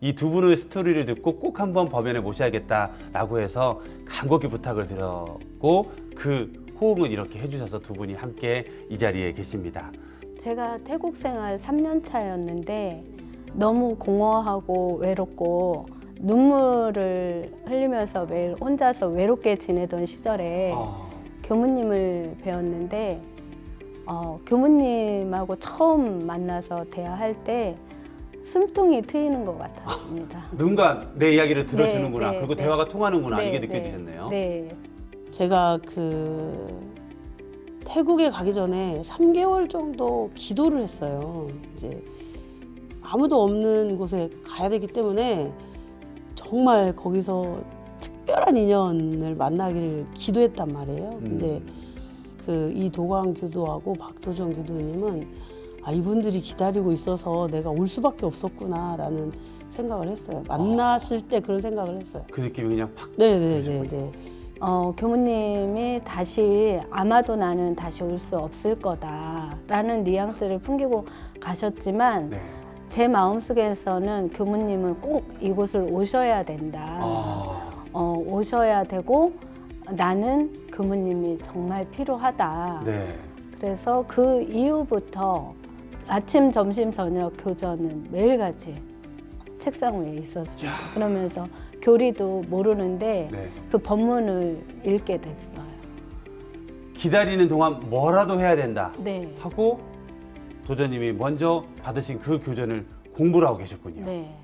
이 두 분의 스토리를 듣고 꼭 한번 법연에 모셔야겠다라고 해서 간곡히 부탁을 드렸고 그 호응을 이렇게 해주셔서 두 분이 함께 이 자리에 계십니다. 제가 태국 생활 3년 차였는데 너무 공허하고 외롭고 눈물을 흘리면서 매일 혼자서 외롭게 지내던 시절에 교무님을 배웠는데 교무님하고 처음 만나서 대화할 때 숨통이 트이는 것 같았습니다. 누군가 내 이야기를 들어주는구나. 네, 그리고 네. 대화가 통하는구나. 네, 이게 네, 느껴지셨네요. 네. 제가 태국에 가기 전에 3개월 정도 기도를 했어요. 이제 아무도 없는 곳에 가야 되기 때문에 정말 거기서 특별한 인연을 만나기를 기도했단 말이에요. 근데 이 도광 교도하고 박도정 교도님은 이분들이 기다리고 있어서 내가 올 수밖에 없었구나라는 생각을 했어요. 만났을 때 그런 생각을 했어요. 그 느낌이 그냥 팍. 네네네. 교무님이 다시 아마도 나는 다시 올 수 없을 거다라는 뉘앙스를 풍기고 가셨지만 네. 제 마음속에서는 교무님은 꼭 이곳을 오셔야 된다. 오셔야 되고 나는 교무님이 정말 필요하다. 네. 그래서 그 이후부터 아침, 점심, 저녁 교전은 매일같이 책상 위에 있었습니다. 그러면서 교리도 모르는데 네. 그 법문을 읽게 됐어요. 기다리는 동안 뭐라도 해야 된다 네. 하고 도전님이 먼저 받으신 그 교전을 공부를 하고 계셨군요. 네.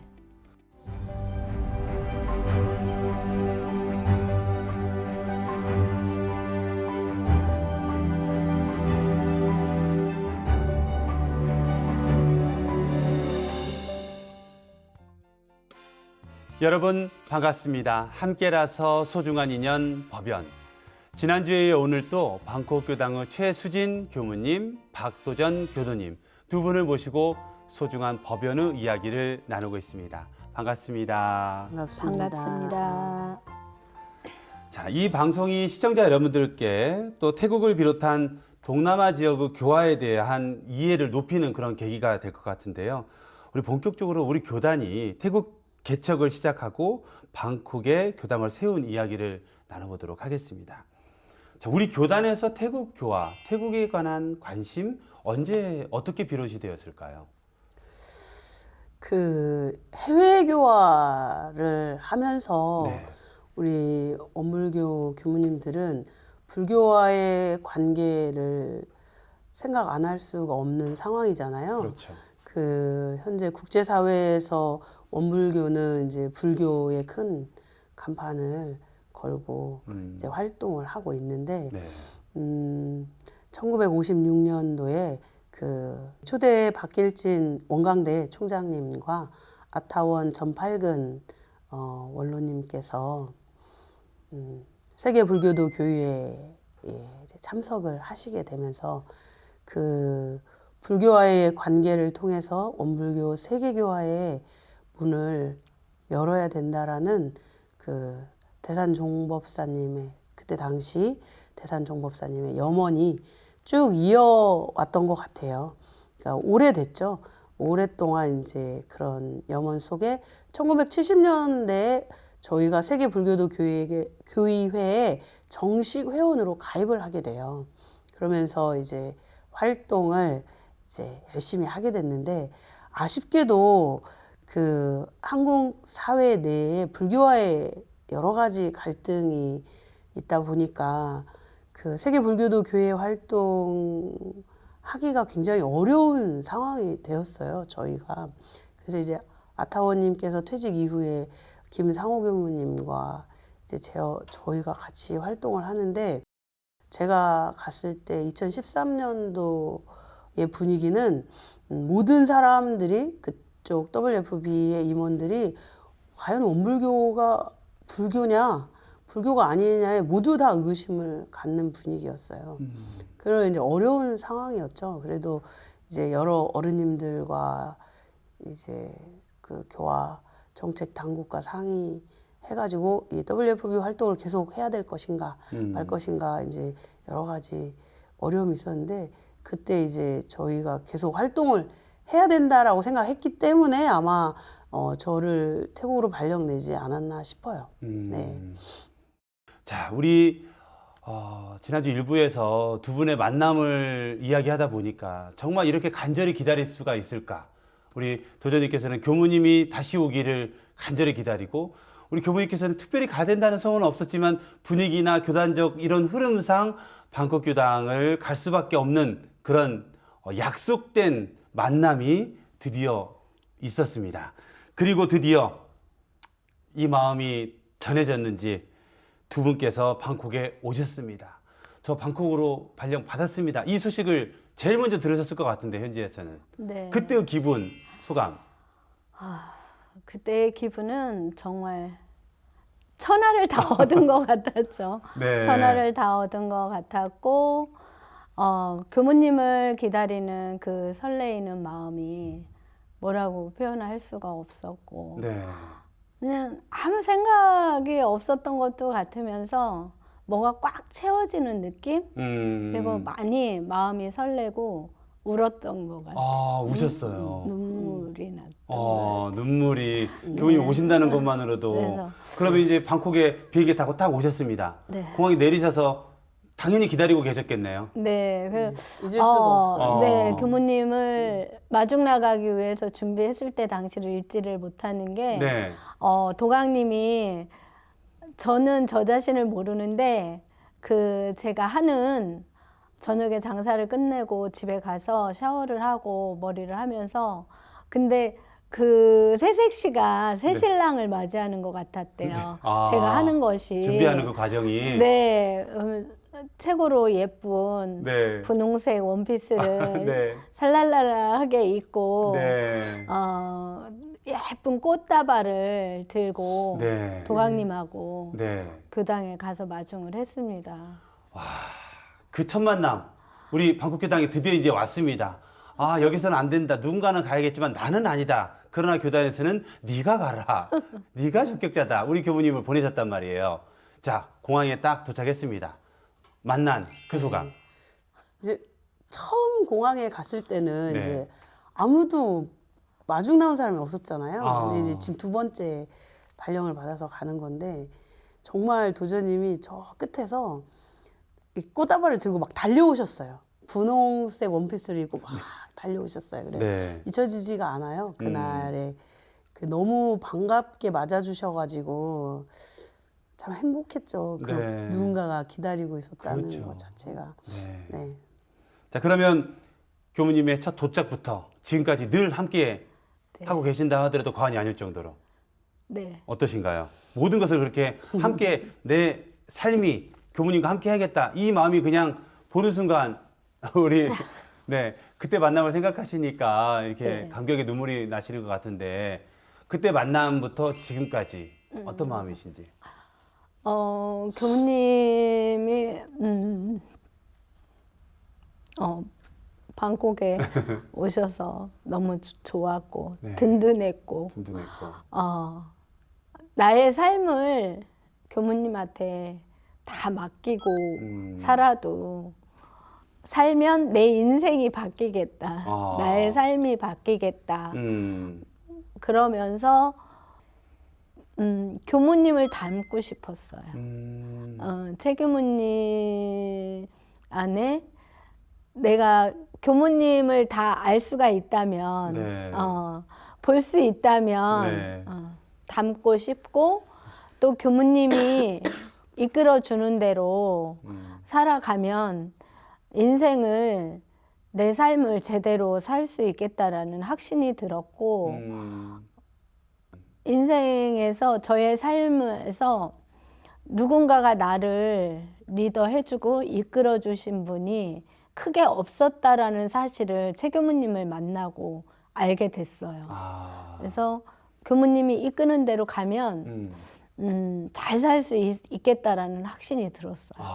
여러분 반갑습니다. 함께라서 소중한 인연 법연. 지난주에 이어 오늘 또 방콕 교당의 최수진 교무님, 박도전 교도님 두 분을 모시고 소중한 법연의 이야기를 나누고 있습니다. 반갑습니다. 반갑습니다. 자, 이 방송이 시청자 여러분들께 또 태국을 비롯한 동남아 지역의 교화에 대한 이해를 높이는 그런 계기가 될 것 같은데요. 우리 본격적으로 우리 교단이 태국 개척을 시작하고 방콕에 교당을 세운 이야기를 나눠보도록 하겠습니다. 자, 우리 교단에서 태국 교화, 태국에 관한 관심 언제 어떻게 비롯이 되었을까요? 해외 교화를 하면서 네. 우리 원불교 교무님들은 불교와의 관계를 생각 안 할 수가 없는 상황이잖아요. 그렇죠. 현재 국제사회에서 원불교는 이제 불교의 큰 간판을 걸고 이제 활동을 하고 있는데, 네. 1956년도에 초대 박길진 원광대 총장님과 아타원 전팔근 원로님께서 세계 불교도 교회에 이제 참석을 하시게 되면서 불교와의 관계를 통해서 원불교 세계교화의 문을 열어야 된다라는 대산종법사님의 그때 당시 대산종법사님의 염원이 쭉 이어왔던 것 같아요. 그러니까 오래됐죠. 오랫동안 이제 그런 염원 속에 1970년대에 저희가 세계 불교도 교의회에 정식 회원으로 가입을 하게 돼요. 그러면서 이제 활동을 이제 열심히 하게 됐는데, 아쉽게도 한국 사회 내에 불교와의 여러 가지 갈등이 있다 보니까 세계 불교도 교회 활동하기가 굉장히 어려운 상황이 되었어요, 저희가. 그래서 이제 아타원님께서 퇴직 이후에 김상호 교무님과 이제 저희가 같이 활동을 하는데, 제가 갔을 때 2013년도의 분위기는 모든 사람들이 그쪽 WFB의 임원들이 과연 원불교가 불교냐, 불교가 아니냐에 모두 다 의구심을 갖는 분위기였어요. 그런 이제 어려운 상황이었죠. 그래도 이제 여러 어른님들과 이제 교화 정책 당국과 상의해가지고 이 WFB 활동을 계속 해야 될 것인가 말 것인가 이제 여러 가지 어려움이 있었는데, 그때 이제 저희가 계속 활동을 해야 된다라고 생각했기 때문에 아마 저를 태국으로 발령내지 않았나 싶어요. 네. 자, 우리 지난주 일부에서 두 분의 만남을 이야기하다 보니까 정말 이렇게 간절히 기다릴 수가 있을까? 우리 도전님께서는 교무님이 다시 오기를 간절히 기다리고, 우리 교무님께서는 특별히 가야 된다는 소원은 없었지만 분위기나 교단적 이런 흐름상 방콕 교당을 갈 수밖에 없는 그런 약속된 만남이 드디어 있었습니다. 그리고 드디어 이 마음이 전해졌는지 두 분께서 방콕에 오셨습니다. 저 방콕으로 발령 받았습니다. 이 소식을 제일 먼저 들으셨을 것 같은데, 현지에서는. 네. 그때의 기분, 소감. 그때의 기분은 정말 천하를 다 얻은 것 같았죠. 네. 천하를 다 얻은 것 같았고, 교무님을 기다리는 그 설레이는 마음이 뭐라고 표현할 수가 없었고, 네. 그냥 아무 생각이 없었던 것도 같으면서 뭐가 꽉 채워지는 느낌? 그리고 많이 마음이 설레고 울었던 것 같아요. 아, 우셨어요. 눈물이 났던 눈물이 교무님 오신다는 것만으로도. 그래서. 그러면 이제 방콕에 비행기 타고 딱 오셨습니다. 네. 공항에 내리셔서 당연히 기다리고 계셨겠네요. 네, 잊을 수가 없어요. 네, 교무님을 마중 나가기 위해서 준비했을 때 당시를 잊지를 못하는 게, 네. 도강님이 저는 저 자신을 모르는데 제가 하는 저녁에 장사를 끝내고 집에 가서 샤워를 하고 머리를 하면서, 근데 그 새색시가 새신랑을 맞이하는 것 같았대요. 아, 제가 하는 것이. 준비하는 그 과정이. 네, 최고로 예쁜 네. 분홍색 원피스를 네. 살랄랄하게 입고, 네. 예쁜 꽃다발을 들고 네. 도강님하고 네. 교당에 가서 마중을 했습니다. 그 첫 만남, 우리 방콕교당이 드디어 이제 왔습니다. 아, 여기서는 안 된다. 누군가는 가야겠지만 나는 아니다. 그러나 교단에서는 네가 가라. 네가 적격자다. 우리 교무님을 보내셨단 말이에요. 자, 공항에 딱 도착했습니다. 만난 그 소감. 이제 처음 공항에 갔을 때는 네. 이제 아무도 마중 나온 사람이 없었잖아요. 아. 근데 이제 지금 두 번째 발령을 받아서 가는 건데, 정말 도전님이 저 끝에서 이 꽃다발을 들고 막 달려오셨어요. 분홍색 원피스를 입고 막 달려오셨어요. 그래 네. 잊혀지지가 않아요. 그날에 그 너무 반갑게 맞아주셔가지고 참 행복했죠. 그 네. 누군가가 기다리고 있었다는 그렇죠. 것 자체가. 네. 네. 자, 그러면 교무님의 첫 도착부터 지금까지 늘 함께 하고 계신다 하더라도 과언이 아닐 정도로 네. 어떠신가요? 모든 것을 그렇게 함께 내 삶이 교무님과 함께 해야겠다. 이 마음이 그냥 보는 순간 우리 네 그때 만남을 생각하시니까 이렇게 네. 감격의 눈물이 나시는 것 같은데, 그때 만남부터 지금까지 어떤 마음이신지. 교무님이 방콕에 오셔서 너무 좋았고 네. 든든했고, 든든했고. 나의 삶을 교무님한테 다 맡기고 살아도 살면 내 인생이 바뀌겠다. 아. 나의 삶이 바뀌겠다. 음. 그러면서 교무님을 닮고 싶었어요. 최 교무님 안에 내가 교무님을 다 알 수가 있다면, 네. 볼 수 있다면 네. 닮고 싶고, 또 교무님이 이끌어 주는 대로 살아가면 인생을, 내 삶을 제대로 살 수 있겠다라는 확신이 들었고, 인생에서, 저의 삶에서 누군가가 나를 리더해주고 이끌어주신 분이 크게 없었다라는 사실을 최 교무님을 만나고 알게 됐어요. 그래서 교무님이 이끄는 대로 가면 잘 살 수 있겠다라는 확신이 들었어요.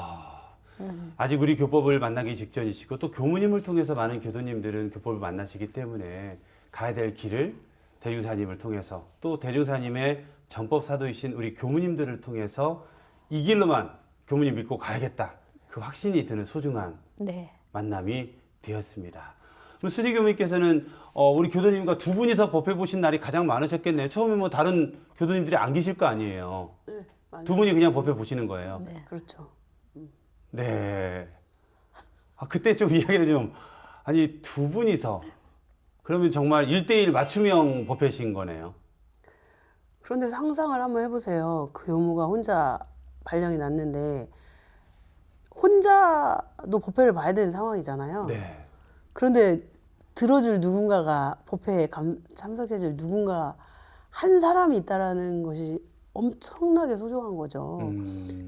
아직 우리 교법을 만나기 직전이시고, 또 교무님을 통해서 많은 교도님들은 교법을 만나시기 때문에 가야 될 길을 대중사님을 통해서, 또 대중사님의 정법 사도이신 우리 교무님들을 통해서 이 길로만 교무님 믿고 가야겠다, 그 확신이 드는 소중한 네. 만남이 되었습니다. 그럼 수지 교무님께서는 우리 교도님과 두 분이서 법회 보신 날이 가장 많으셨겠네요. 처음에 뭐 다른 교도님들이 안 계실 거 아니에요. 네, 맞아요. 두 분이 그냥 법회 보시는 거예요. 네. 그렇죠. 네. 그때 좀 이야기를 좀 아니 두 분이서 그러면 정말 1대1 맞춤형 법회신 거네요. 그런데 상상을 한번 해보세요. 그 교무가 혼자 발령이 났는데 혼자도 법회를 봐야 되는 상황이잖아요. 네. 그런데 들어줄 누군가가 법회에 참석해줄 누군가 한 사람이 있다라는 것이 엄청나게 소중한 거죠.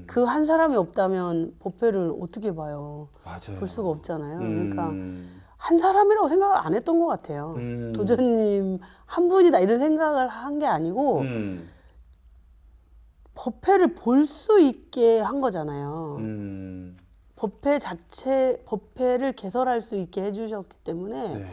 그 한 사람이 없다면 법회를 어떻게 봐요? 맞아요. 볼 수가 없잖아요. 그러니까 한 사람이라고 생각을 안 했던 것 같아요. 도전님 한 분이다 이런 생각을 한 게 아니고 법회를 볼 수 있게 한 거잖아요. 법회를 개설할 수 있게 해주셨기 때문에 네.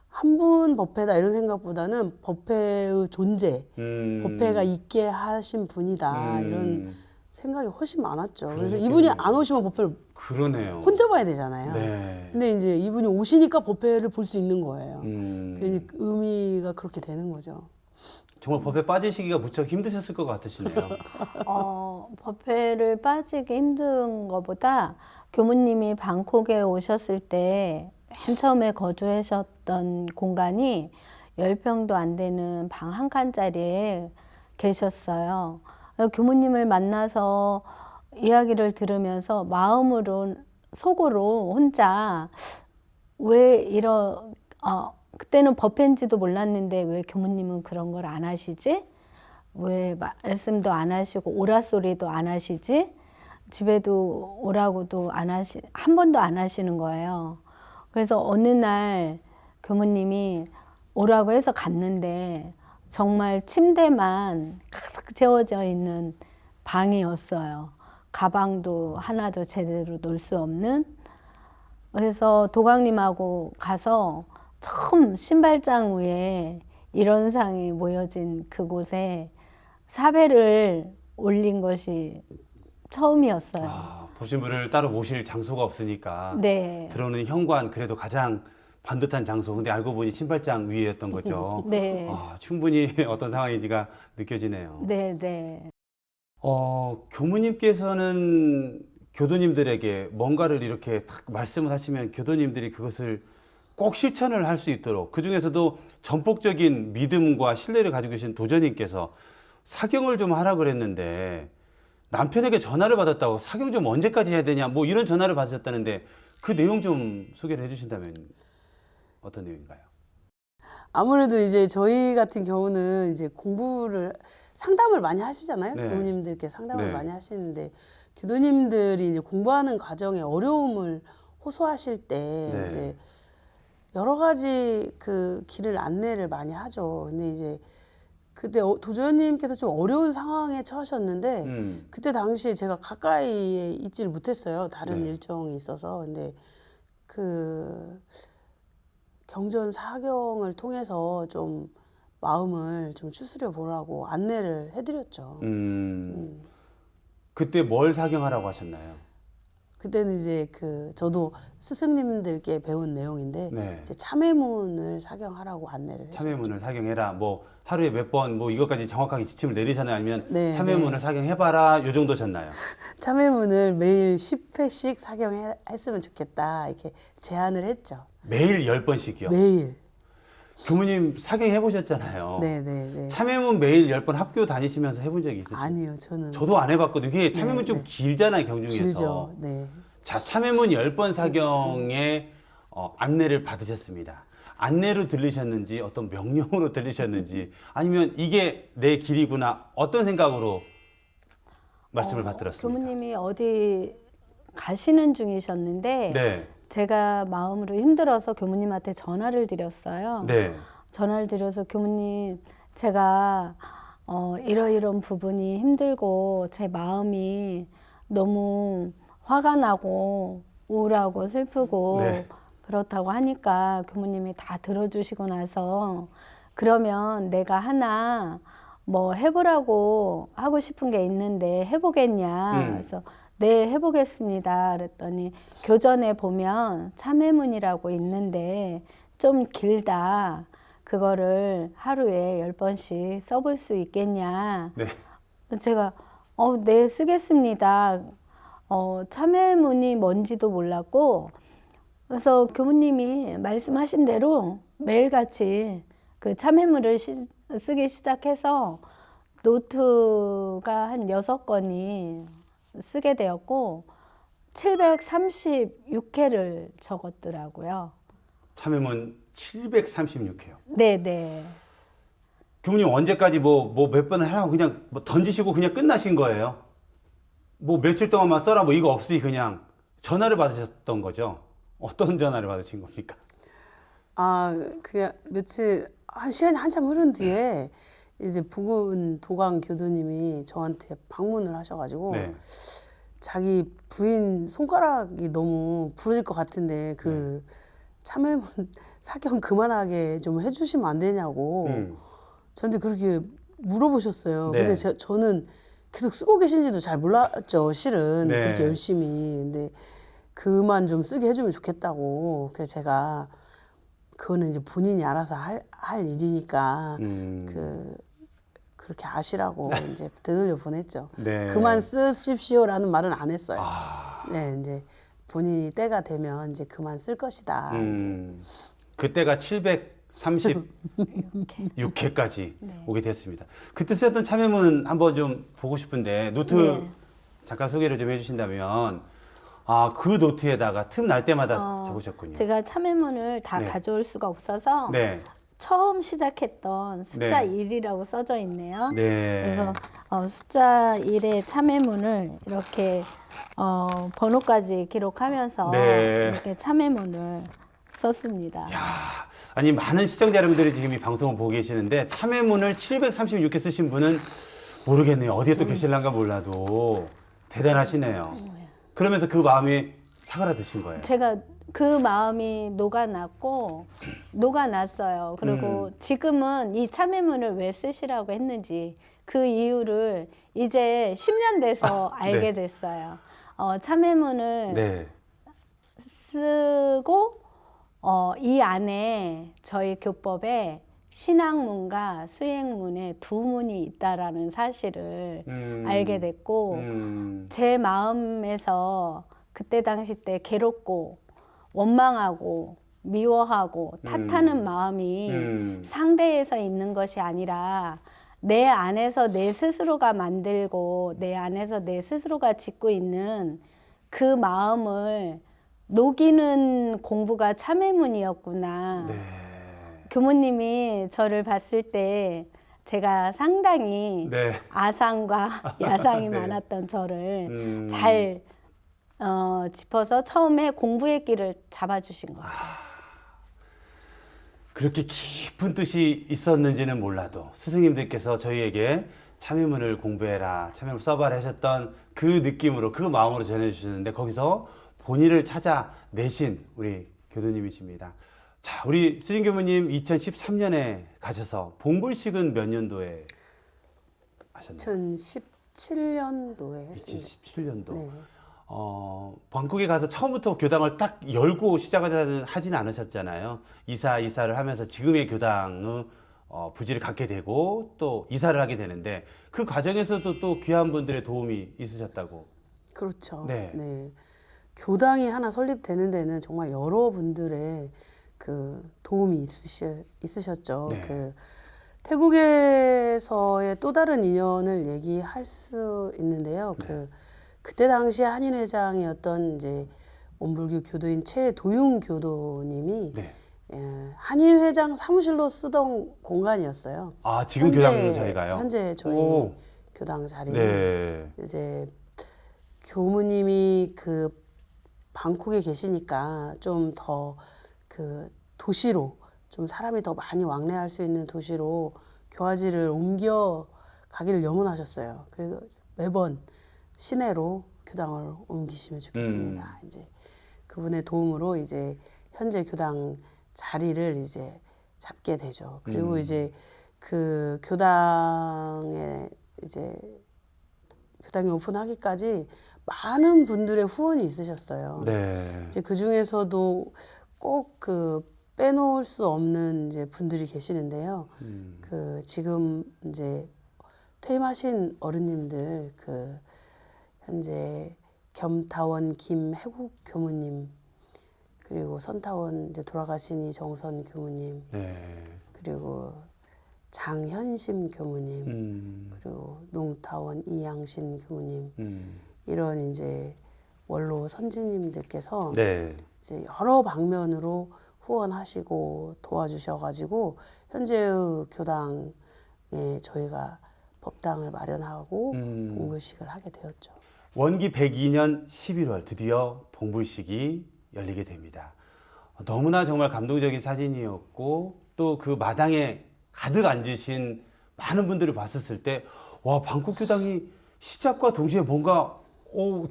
한 분 법회다 이런 생각보다는 법회의 존재, 법회가 있게 하신 분이다 이런 생각이 훨씬 많았죠. 그래서 그러셨겠네요. 이분이 안 오시면 법회를 그러네요. 혼자 봐야 되잖아요. 네. 근데 이제 이분이 오시니까 법회를 볼 수 있는 거예요. 음, 의미가 그렇게 되는 거죠. 정말 법에 빠지시기가 무척 힘드셨을 것 같으시네요. 법회를 빠지기 힘든 것보다 교무님이 방콕에 오셨을 때 맨 처음에 거주하셨던 공간이 10평도 안 되는 방 한 칸짜리에 계셨어요. 교무님을 만나서 이야기를 들으면서 마음으로 속으로 혼자 왜 그때는 법회인지도 몰랐는데 왜 교무님은 그런 걸 안 하시지? 왜 말씀도 안 하시고 오라소리도 안 하시지? 집에도 오라고도 한 번도 안 하시는 거예요. 그래서 어느 날 교무님이 오라고 해서 갔는데 정말 침대만 가득 채워져 있는 방이었어요. 가방도 하나도 제대로 놓을 수 없는. 그래서 도광님하고 가서 처음 신발장 위에 일원상이 모여진 그곳에 사배를 올린 것이 처음이었어요. 보신 분을 따로 모실 장소가 없으니까 네. 들어오는 현관 그래도 가장 반듯한 장소. 근데 알고 보니 신발장 위였던 거죠. 네. 충분히 어떤 상황인지가 느껴지네요. 네, 네. 교무님께서는 교도님들에게 뭔가를 이렇게 딱 말씀을 하시면 교도님들이 그것을 꼭 실천을 할 수 있도록 그 중에서도 전폭적인 믿음과 신뢰를 가지고 계신 도전님께서 사경을 좀 하라 그랬는데 남편에게 전화를 받았다고 사경 좀 언제까지 해야 되냐 뭐 이런 전화를 받으셨다는데 그 내용 좀 소개를 해주신다면 어떤 내용인가요? 아무래도 이제 저희 같은 경우는 이제 상담을 많이 하시잖아요. 네. 교우님들께 상담을 네. 많이 하시는데 교도님들이 이제 공부하는 과정에 어려움을 호소하실 때 네. 이제 여러 가지 그 길을 안내를 많이 하죠. 근데 이제 그때 도전님께서 좀 어려운 상황에 처하셨는데 그때 당시에 제가 가까이에 있지를 못했어요. 다른 네. 일정이 있어서. 근데 그 경전 사경을 통해서 좀 마음을 좀 추스려 보라고 안내를 해드렸죠. 그때 뭘 사경하라고 하셨나요? 그때는 이제 저도 스승님들께 배운 내용인데 네. 이제 참회문을 사경하라고 안내를 했죠. 참회문을 사경해라. 뭐 하루에 몇 번 뭐 이것까지 정확하게 지침을 내리셨나요? 아니면 네, 참회문을 사경해봐라 요 정도셨나요? 참회문을 매일 10회씩 사경했으면 좋겠다 이렇게 제안을 했죠. 매일 10번씩이요? 매일. 교무님 사경해 보셨잖아요. 네네네. 참회문 매일 10번 학교 다니시면서 해본 적이 있으세요? 아니요, 저는 저도 안 해봤거든요. 이게 참회문 좀 길잖아요, 경중에서. 길죠. 네. 자, 참회문 10번 사경의 안내를 받으셨습니다. 안내로 들리셨는지 어떤 명령으로 들리셨는지 아니면 이게 내 길이구나 어떤 생각으로 말씀을 받들었습니까? 교무님이 어디 가시는 중이셨는데 네, 제가 마음으로 힘들어서 교무님한테 전화를 드렸어요. 네, 전화를 드려서 교무님 제가 이러이런 부분이 힘들고 제 마음이 너무 화가 나고 우울하고 슬프고 네. 그렇다고 하니까 교무님이 다 들어주시고 나서 그러면 내가 하나 뭐 해보라고 하고 싶은 게 있는데 해보겠냐 그래서 네 해보겠습니다 그랬더니 교전에 보면 참회문이라고 있는데 좀 길다. 그거를 하루에 10번씩 써볼 수 있겠냐. 네. 제가 네, 쓰겠습니다. 참회문이 뭔지도 몰랐고, 그래서 교무님이 말씀하신 대로 매일같이 그 참회문을 쓰기 시작해서 노트가 한 6건이 쓰게 되었고 736회를 적었더라고요. 참여문 736회요. 네네. 교무님 언제까지 뭐 몇 번을 하라고 그냥 뭐 던지시고 그냥 끝나신 거예요? 뭐 며칠 동안만 써라 뭐 이거 없이 그냥 전화를 받으셨던 거죠? 어떤 전화를 받으신 겁니까? 그게 며칠 시간이 한참 흐른 뒤에 이제 부근 도강 교도님이 저한테 방문을 하셔가지고 네. 자기 부인 손가락이 너무 부러질 것 같은데 그 참회문 사경 그만하게 좀 해주시면 안 되냐고 저한테 그렇게 물어보셨어요. 네. 근데 저는 계속 쓰고 계신지도 잘 몰랐죠, 실은. 네. 그렇게 열심히. 근데 그만 좀 쓰게 해주면 좋겠다고. 그래서 제가 그거는 이제 본인이 알아서 할 일이니까 그렇게 아시라고 이제 되돌려 보냈죠. 네. 그만 쓰십시오라는 말은 안 했어요. 아. 네, 이제 본인이 때가 되면 이제 그만 쓸 것이다. 이제. 그때가 736회까지 네. 오게 됐습니다. 그때 쓰셨던 참여문 한번 좀 보고 싶은데 노트 네. 잠깐 소개를 좀 해주신다면 그 노트에다가 틈 날 때마다 적으셨군요. 제가 참회문을 다 네. 가져올 수가 없어서 네. 처음 시작했던 숫자 네. 1이라고 써져 있네요. 네. 그래서 숫자 1의 참회문을 이렇게 번호까지 기록하면서 네. 이렇게 참회문을 썼습니다. 아니 많은 시청자 여러분들이 지금 이 방송을 보고 계시는데 참여문을 736개 쓰신 분은 모르겠네요. 어디에 또 계실란가 몰라도 대단하시네요. 그러면서 그 마음이 사그라드신 거예요. 제가 그 마음이 녹아났어요. 그리고 지금은 이 참회문을 왜 쓰시라고 했는지 그 이유를 이제 10년 돼서 알게 네. 됐어요. 참회문을 네. 쓰고 이 안에 저희 교법에 신학문과 수행문에 두 문이 있다라는 사실을 알게 됐고 제 마음에서 그때 당시 때 괴롭고 원망하고 미워하고 탓하는 마음이 상대에서 있는 것이 아니라 내 안에서 내 스스로가 만들고 내 안에서 내 스스로가 짓고 있는 그 마음을 녹이는 공부가 참회문이었구나. 네. 교무님이 저를 봤을 때 제가 상당히 네. 아상과 야상이 네. 많았던 저를 잘 짚어서 처음에 공부의 길을 잡아주신 것 같아요. 그렇게 깊은 뜻이 있었는지는 몰라도 스승님들께서 저희에게 참여문을 공부해라, 참여문 써봐라 하셨던 그 느낌으로 그 마음으로 전해주시는데 거기서 본인을 찾아내신 우리 교수님이십니다. 자, 우리 수진 교무님 2013년에 가셔서 봉불식은 몇 년도에 하셨나요? 2017년도에 했습니다. 2017년도. 네. 방콕에 가서 처음부터 교당을 딱 열고 하진 않으셨잖아요. 이사를 하면서 지금의 교당의 부지를 갖게 되고 또 이사를 하게 되는데 그 과정에서도 또 귀한 분들의 도움이 있으셨다고. 그렇죠. 네. 네. 교당이 하나 설립되는 데는 정말 여러분들의 그 도움이 있으셨죠. 네. 그 태국에서의 또 다른 인연을 얘기할 수 있는데요. 네. 그때 당시 한인회장이었던 이제 원불교 교도인 최도융 교도님이 네. 한인회장 사무실로 쓰던 공간이었어요. 아, 지금 교당 자리가요? 현재 저희 오. 교당 자리. 네. 이제 교무님이 그 방콕에 계시니까 좀 더 그 도시로 좀 사람이 더 많이 왕래할 수 있는 도시로 교화지를 옮겨 가기를 염원하셨어요. 그래서 매번 시내로 교당을 옮기시면 좋겠습니다. 이제 그분의 도움으로 이제 현재 교당 자리를 이제 잡게 되죠. 그리고 이제 그 교당에 이제 교당이 오픈하기까지 많은 분들의 후원이 있으셨어요. 네. 이제 그 중에서도 꼭 그 빼놓을 수 없는 이제 분들이 계시는데요. 그 지금 이제 퇴임하신 어른님들, 그 현재 겸타원 김해국 교무님, 그리고 선타원 이제 돌아가신 이정선 교무님, 네. 그리고 장현심 교무님, 그리고 농타원 이양신 교무님, 이런 이제 원로 선지님들께서 네. 이제 여러 방면으로 후원하시고 도와주셔가지고 현재의 교당에 저희가 법당을 마련하고 봉불식을 하게 되었죠. 원기 102년 11월 드디어 봉불식이 열리게 됩니다. 너무나 정말 감동적인 사진이었고 또 그 마당에 가득 앉으신 많은 분들이 봤었을 때 와, 방콕교당이 시작과 동시에 뭔가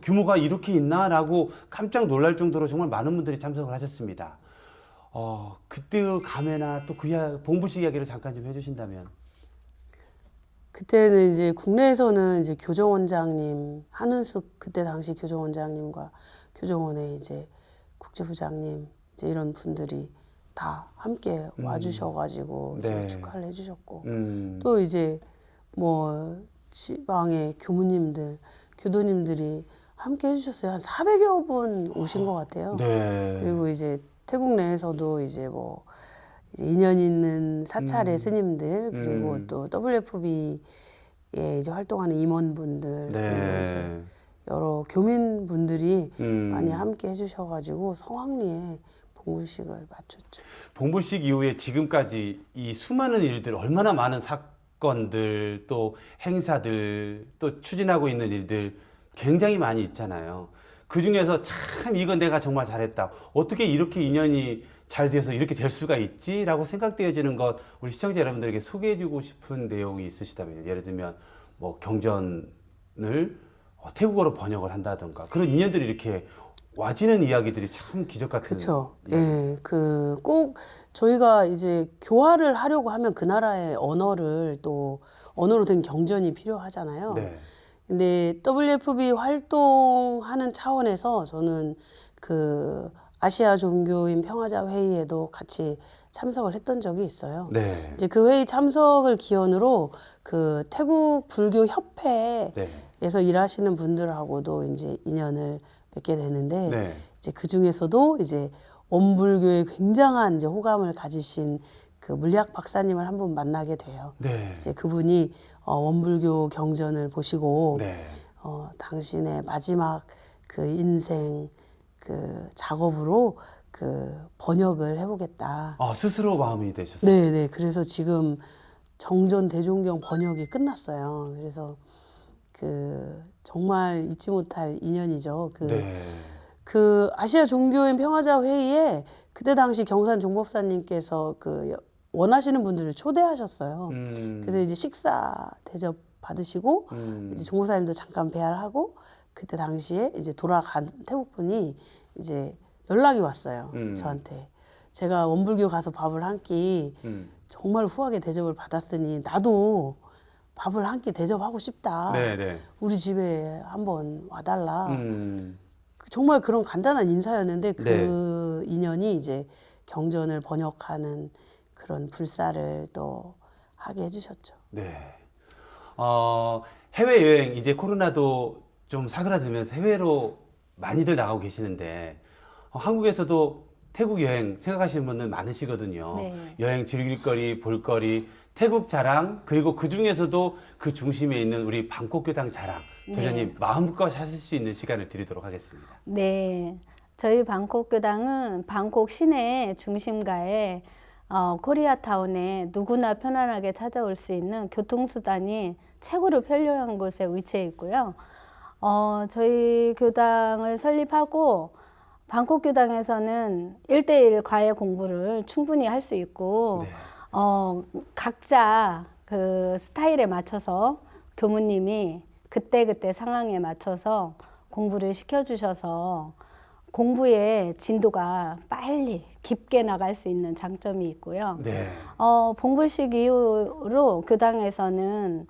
규모가 이렇게 있나라고 깜짝 놀랄 정도로 정말 많은 분들이 참석을 하셨습니다. 그때의 감회나 또 그 봉불식 이야기를 잠깐 좀 해주신다면. 그때는 이제 국내에서는 이제 교정원장님, 한은숙 그때 당시 교정원장님과 교정원의 이제 국제부장님 이제 이런 분들이 다 함께 와주셔가지고 이제 네. 축하를 해주셨고 또 이제 뭐 지방의 교무님들, 교도님들이 함께 해주셨어요. 한 400여 분 오신 것 같아요. 네. 그리고 이제 태국 내에서도 이제 뭐 이제 인연 있는 사찰의 스님들 그리고 또 WFB에 이제 활동하는 임원분들 그리고 이제 네. 여러 교민분들이 많이 음. 함께 해주셔가지고 성황리에 봉불식을 마쳤죠. 봉불식 이후에 지금까지 이 수많은 일들, 얼마나 많은 사건들, 또 행사들, 또 추진하고 있는 일들 굉장히 많이 있잖아요. 그 중에서 참 이건 내가 정말 잘했다. 어떻게 이렇게 인연이 잘 돼서 이렇게 될 수가 있지? 라고 생각되어지는 것, 우리 시청자 여러분들에게 소개해주고 싶은 내용이 있으시다면, 예를 들면 뭐 경전을 태국어로 번역을 한다던가 그런 인연들이 이렇게 와지는 이야기들이 참 기적 같은. 그렇죠. 이야기. 예, 그 꼭 저희가 이제 교화를 하려고 하면 그 나라의 언어를 또 언어로 된 경전이 필요하잖아요. 네. 근데 WFB 활동하는 차원에서 저는 그 아시아 종교인 평화자 회의에도 같이 참석을 했던 적이 있어요. 네. 이제 그 회의 참석을 기원으로 그 태국 불교 협회에서 네. 일하시는 분들하고도 이제 인연을 맺게 되는데 네. 이제 그 중에서도 이제 원불교에 굉장한 이제 호감을 가지신 그 물리학 박사님을 한 분 만나게 돼요. 네. 이제 그분이 원불교 경전을 보시고 네. 당신의 마지막 그 인생 그 작업으로 그 번역을 해보겠다. 스스로 마음이 되셨어요. 네네. 그래서 지금 정전 대종경 번역이 끝났어요. 그래서 그 정말 잊지 못할 인연이죠. 네. 그 아시아 종교인 평화자 회의에 그때 당시 경산 종법사님께서 그 원하시는 분들을 초대하셨어요. 그래서 이제 식사 대접 받으시고 이제 종법사님도 잠깐 배알하고 그때 당시에 이제 돌아간 태국 분이 이제 연락이 왔어요. 저한테. 제가 원불교 가서 밥을 한 끼 정말 후하게 대접을 받았으니 나도 밥을 한 끼 대접하고 싶다. 네네. 우리 집에 한번 와달라. 정말 그런 간단한 인사였는데 그 네. 인연이 이제 경전을 번역하는 그런 불사를 또 하게 해주셨죠. 네. 해외여행, 이제 코로나도 좀 사그라들면서 해외로 많이들 나가고 계시는데, 한국에서도 태국 여행 생각하시는 분들 많으시거든요. 네. 여행 즐길 거리, 볼 거리, 태국 자랑, 그리고 그 중에서도 그 중심에 있는 우리 방콕교당 자랑, 부장님 마음껏 하실 수 있는 시간을 드리도록 하겠습니다. 네, 저희 방콕교당은 방콕 시내 중심가에 코리아타운에 누구나 편안하게 찾아올 수 있는 교통수단이 최고로 편리한 곳에 위치해 있고요. 저희 교당을 설립하고 방콕교당에서는 1:1 과외 공부를 충분히 할 수 있고 네. 각자 그 스타일에 맞춰서 교무님이 그때그때 상황에 맞춰서 공부를 시켜주셔서 공부의 진도가 빨리 깊게 나갈 수 있는 장점이 있고요. 네. 봉불식 이후로 교당에서는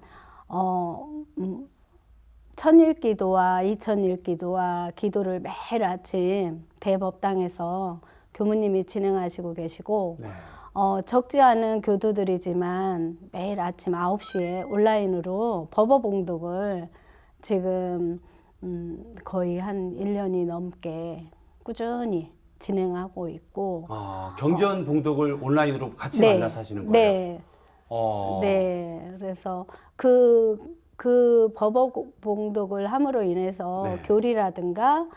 천일기도와 이천일기도와 기도를 매일 아침 대법당에서 교무님이 진행하시고 계시고 네. 적지 않은 교도들이지만 매일 아침 9시에 온라인으로 법어봉독을 지금 거의 한 1년이 넘게 꾸준히 진행하고 있고 경전 봉독을 온라인으로 같이 네. 만나서 하시는 거예요? 네. 어. 네. 그래서 그 법어봉독을 함으로 인해서 네. 교리라든가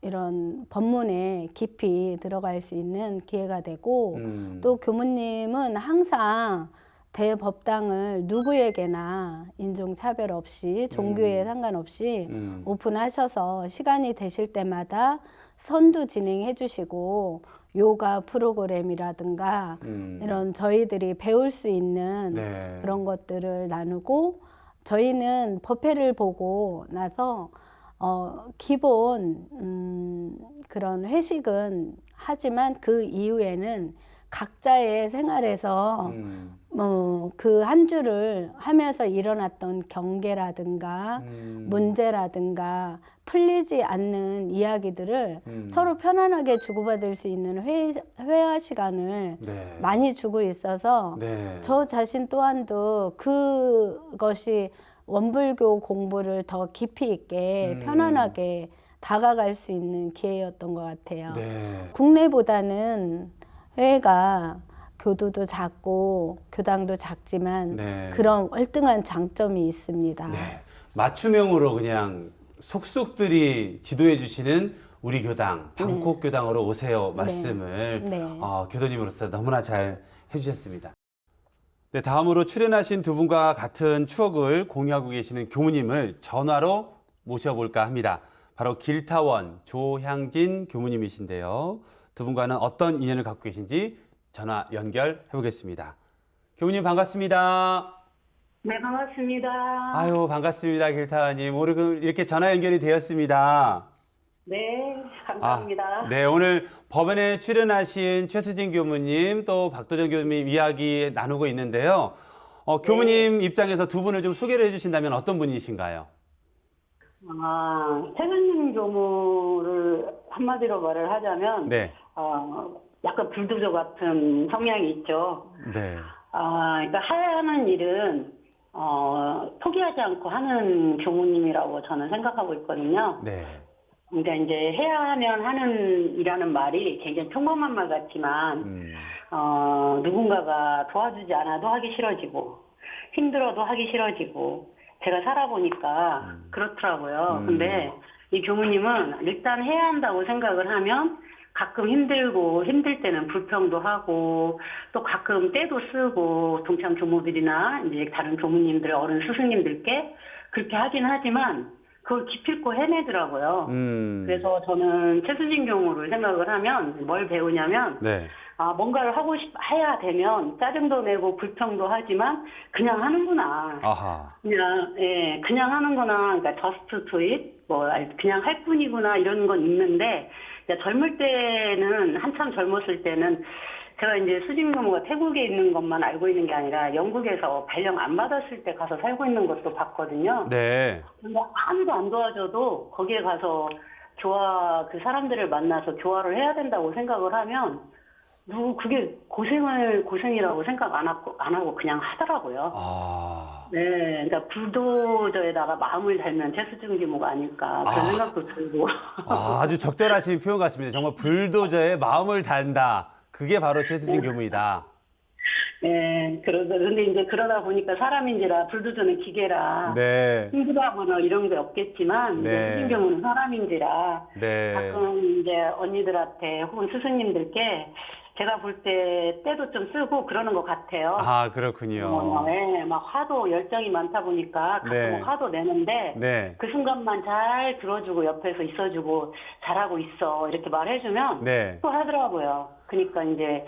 이런 법문에 깊이 들어갈 수 있는 기회가 되고 또 교무님은 항상 대법당을 누구에게나 인종차별 없이 종교에 상관없이 오픈하셔서 시간이 되실 때마다 선두 진행해 주시고 요가 프로그램이라든가 이런 저희들이 배울 수 있는 네. 그런 것들을 나누고 저희는 법회를 보고 나서 기본 그런 회식은 하지만 그 이후에는 각자의 생활에서 그 한 주를 하면서 일어났던 경계라든가 문제라든가 풀리지 않는 이야기들을 서로 편안하게 주고받을 수 있는 회화 시간을 네. 많이 주고 있어서 네. 저 자신 또한도 그것이 원불교 공부를 더 깊이 있게 편안하게 다가갈 수 있는 기회였던 것 같아요. 네. 국내보다는 해외가 교도도 작고 교당도 작지만 네. 그런 월등한 장점이 있습니다. 네. 맞춤형으로 그냥 속속들이 지도해 주시는 우리 교당, 방콕 교당으로 오세요 말씀을 네. 교도님으로서 너무나 잘 해주셨습니다. 네, 다음으로 출연하신 두 분과 같은 추억을 공유하고 계시는 교무님을 전화로 모셔볼까 합니다. 바로 길타원 조향진 교무님이신데요. 두 분과는 어떤 인연을 갖고 계신지 전화 연결해 보겠습니다. 교무님 반갑습니다. 네, 반갑습니다. 아유, 반갑습니다. 길타원님. 오늘 이렇게 전화 연결이 되었습니다. 네, 감사합니다. 네, 오늘 법원에 출연하신 최수진 교무님 또 박도정 교무님 이야기 나누고 있는데요. 교무님 입장에서 두 분을 좀 소개를 해주신다면 어떤 분이신가요? 최근님 교무를 한마디로 말을 하자면, 네. 약간 불도저 같은 성향이 있죠. 네. 그러니까 하는 일은, 포기하지 않고 하는 교무님이라고 저는 생각하고 있거든요. 네. 그러니까 이제 해야 하면 하는 이라는 말이 굉장히 평범한 말 같지만, 누군가가 도와주지 않아도 하기 싫어지고, 힘들어도 하기 싫어지고, 제가 살아보니까 그렇더라고요. 근데 이 교무님은 일단 해야 한다고 생각을 하면 가끔 힘들고 힘들 때는 불평도 하고 또 가끔 때도 쓰고 동참 교무들이나 이제 다른 교무님들 어른 스승님들께 그렇게 하긴 하지만 그걸 기필코 해내더라고요. 그래서 저는 최수진 교무를 생각을 하면 뭘 배우냐면 네. 뭔가를 해야 되면 짜증도 내고 불평도 하지만 그냥 하는구나. 아하. 그냥 하는구나. 그러니까 just do it. 그냥 할 뿐이구나. 이런 건 있는데, 젊을 때는, 한참 젊었을 때는, 제가 이제 수진 교무가 태국에 있는 것만 알고 있는 게 아니라 영국에서 발령 안 받았을 때 가서 살고 있는 것도 봤거든요. 네. 근데 아무도 안 도와줘도 거기에 가서 그 사람들을 만나서 교화를 해야 된다고 생각을 하면, 그게 고생이라고 생각 안 하고 그냥 하더라고요. 네, 그러니까 불도저에다가 마음을 달면 최수진 교무가 아닐까 그런 생각도 들고. 아주 적절하신 표현 같습니다. 정말 불도저에 마음을 단다. 그게 바로 최수진 교무이다. 네, 그런데 이제 그러다 보니까 사람인지라 불도저는 기계라. 네. 힘들어하거나 이런 게 없겠지만 네. 수진 교무는 사람인지라. 네. 가끔 이제 언니들한테 혹은 스승님들께 제가 볼 때 때도 좀 쓰고 그러는 것 같아요. 그렇군요. 네, 막 화도 열정이 많다 보니까 가끔 네. 화도 내는데 네. 그 순간만 잘 들어주고 옆에서 있어주고 잘하고 있어 이렇게 말해주면 네. 또 하더라고요. 그러니까 이제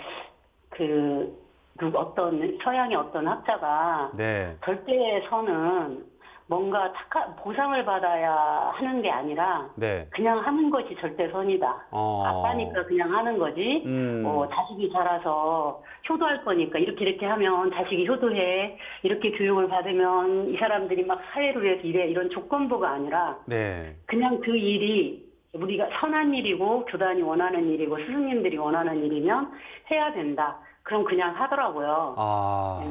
어떤 서양의 어떤 학자가 네. 절대선은 뭔가 보상을 받아야 하는 게 아니라 네. 그냥 하는 것이 절대선이다. 아빠니까 그냥 하는 거지. 자식이 자라서 효도할 거니까 이렇게 하면 자식이 효도해. 이렇게 교육을 받으면 이 사람들이 막 사회를 위해서 이래. 이런 조건부가 아니라 네. 그냥 그 일이 우리가 선한 일이고 교단이 원하는 일이고 스승님들이 원하는 일이면 해야 된다. 그럼 그냥 하더라고요. 아,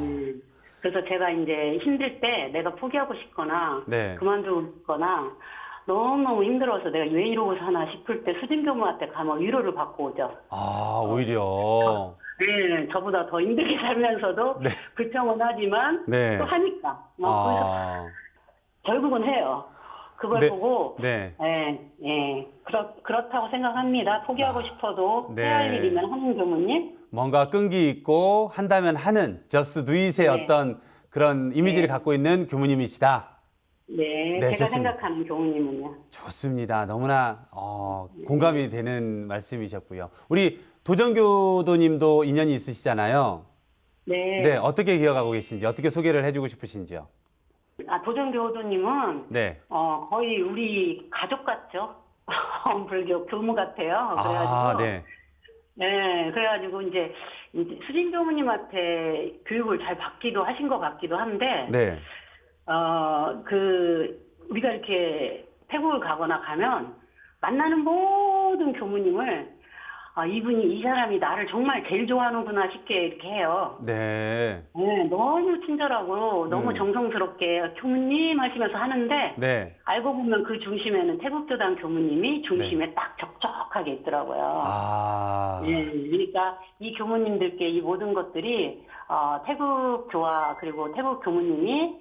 그래서 제가 이제 힘들 때 내가 포기하고 싶거나 네. 그만두고 싶거나 너무너무 힘들어서 내가 왜 이러고 사나 싶을 때 수진교무한테 가면 위로를 받고 오죠. 아, 오히려. 네, 저보다 더 힘들게 살면서도 네. 불평은 하지만 네. 또 하니까. 그래서 아, 결국은 해요. 그걸 네. 보고 네. 그렇다고 생각합니다. 포기하고 싶어도 네. 해야 할 일이면 하는 교무님. 뭔가 끈기 있고 한다면 하는 just do it의 네. 어떤 그런 이미지를 갖고 있는 교무님이시다. 네, 네, 제가 좋습니다. 생각하는 교무님은요. 좋습니다. 너무나 공감이 되는 말씀이셨고요. 우리 도전교도님도 인연이 있으시잖아요. 네. 네, 어떻게 기억하고 계신지, 어떻게 소개를 해주고 싶으신지요? 도전교도님은 네. 거의 우리 가족 같죠? 불교 교무 같아요. 그래가지고 아, 네. 네, 그래가지고 이제 수진 교무님한테 교육을 잘 받기도 하신 것 같기도 한데, 네. 우리가 이렇게 태국을 가거나 가면 만나는 모든 교무님을 이 사람이 나를 정말 제일 좋아하는구나 싶게 이렇게 해요. 네. 네, 너무 친절하고 너무 정성스럽게 교무님 하시면서 하는데, 네. 알고 보면 그 중심에는 태국교단 교무님이 중심에 딱 적적하게 있더라고요. 아. 예, 그러니까 이 교무님들께 이 모든 것들이 태국 교화 그리고 태국 교무님이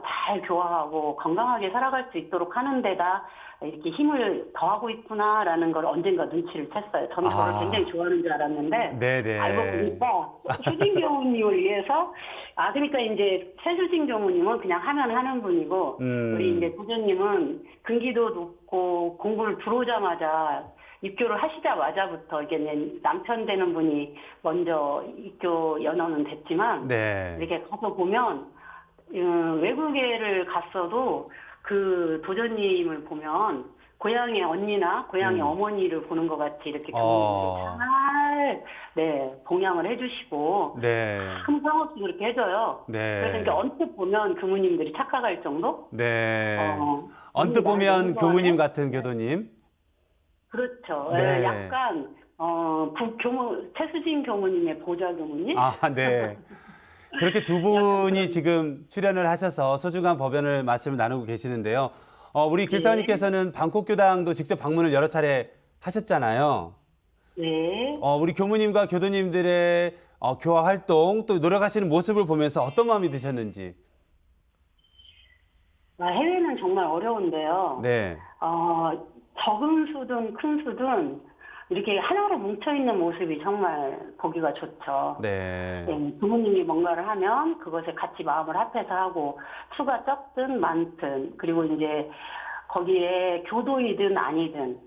잘 교화하고 건강하게 살아갈 수 있도록 하는 데다 이렇게 힘을 더하고 있구나라는 걸 언젠가 눈치를 챘어요. 저는 저를 굉장히 좋아하는 줄 알았는데 네네. 알고 보니까 수진 교무님을 위해서 그러니까 이제 최수진 교무님은 그냥 하면 하는 분이고 우리 이제 도전님은 근기도 높고 공부를 들어오자마자 입교를 하시자마자부터 이게 남편 되는 분이 먼저 입교 연원은 됐지만 네. 이렇게 가서 보면 외국에를 갔어도 그 도전님을 보면 고향의 언니나 고향의 어머니를 보는 것 같이 이렇게 교무님들이 잘 봉양을 해주시고 네. 항상 없이 그렇게 해줘요. 네. 그래서 이제 언뜻 보면 교무님들이 착각할 정도? 네. 언뜻 보면 교무님 같은 교도님. 그렇죠. 네. 약간 최수진 교무님의 보좌 교무님. 네. 그렇게 두 분이 지금 출연을 하셔서 소중한 법연을 말씀을 나누고 계시는데요. 우리 길타님께서는 방콕 교당도 직접 방문을 여러 차례 하셨잖아요. 네. 우리 교무님과 교도님들의 교화 활동 또 노력하시는 모습을 보면서 어떤 마음이 드셨는지. 해외는 정말 어려운데요. 네. 적은 수든 큰 수든 이렇게 하나로 뭉쳐있는 모습이 정말 보기가 좋죠. 네. 부모님이 뭔가를 하면 그것에 같이 마음을 합해서 하고 수가 적든 많든 그리고 이제 거기에 교도이든 아니든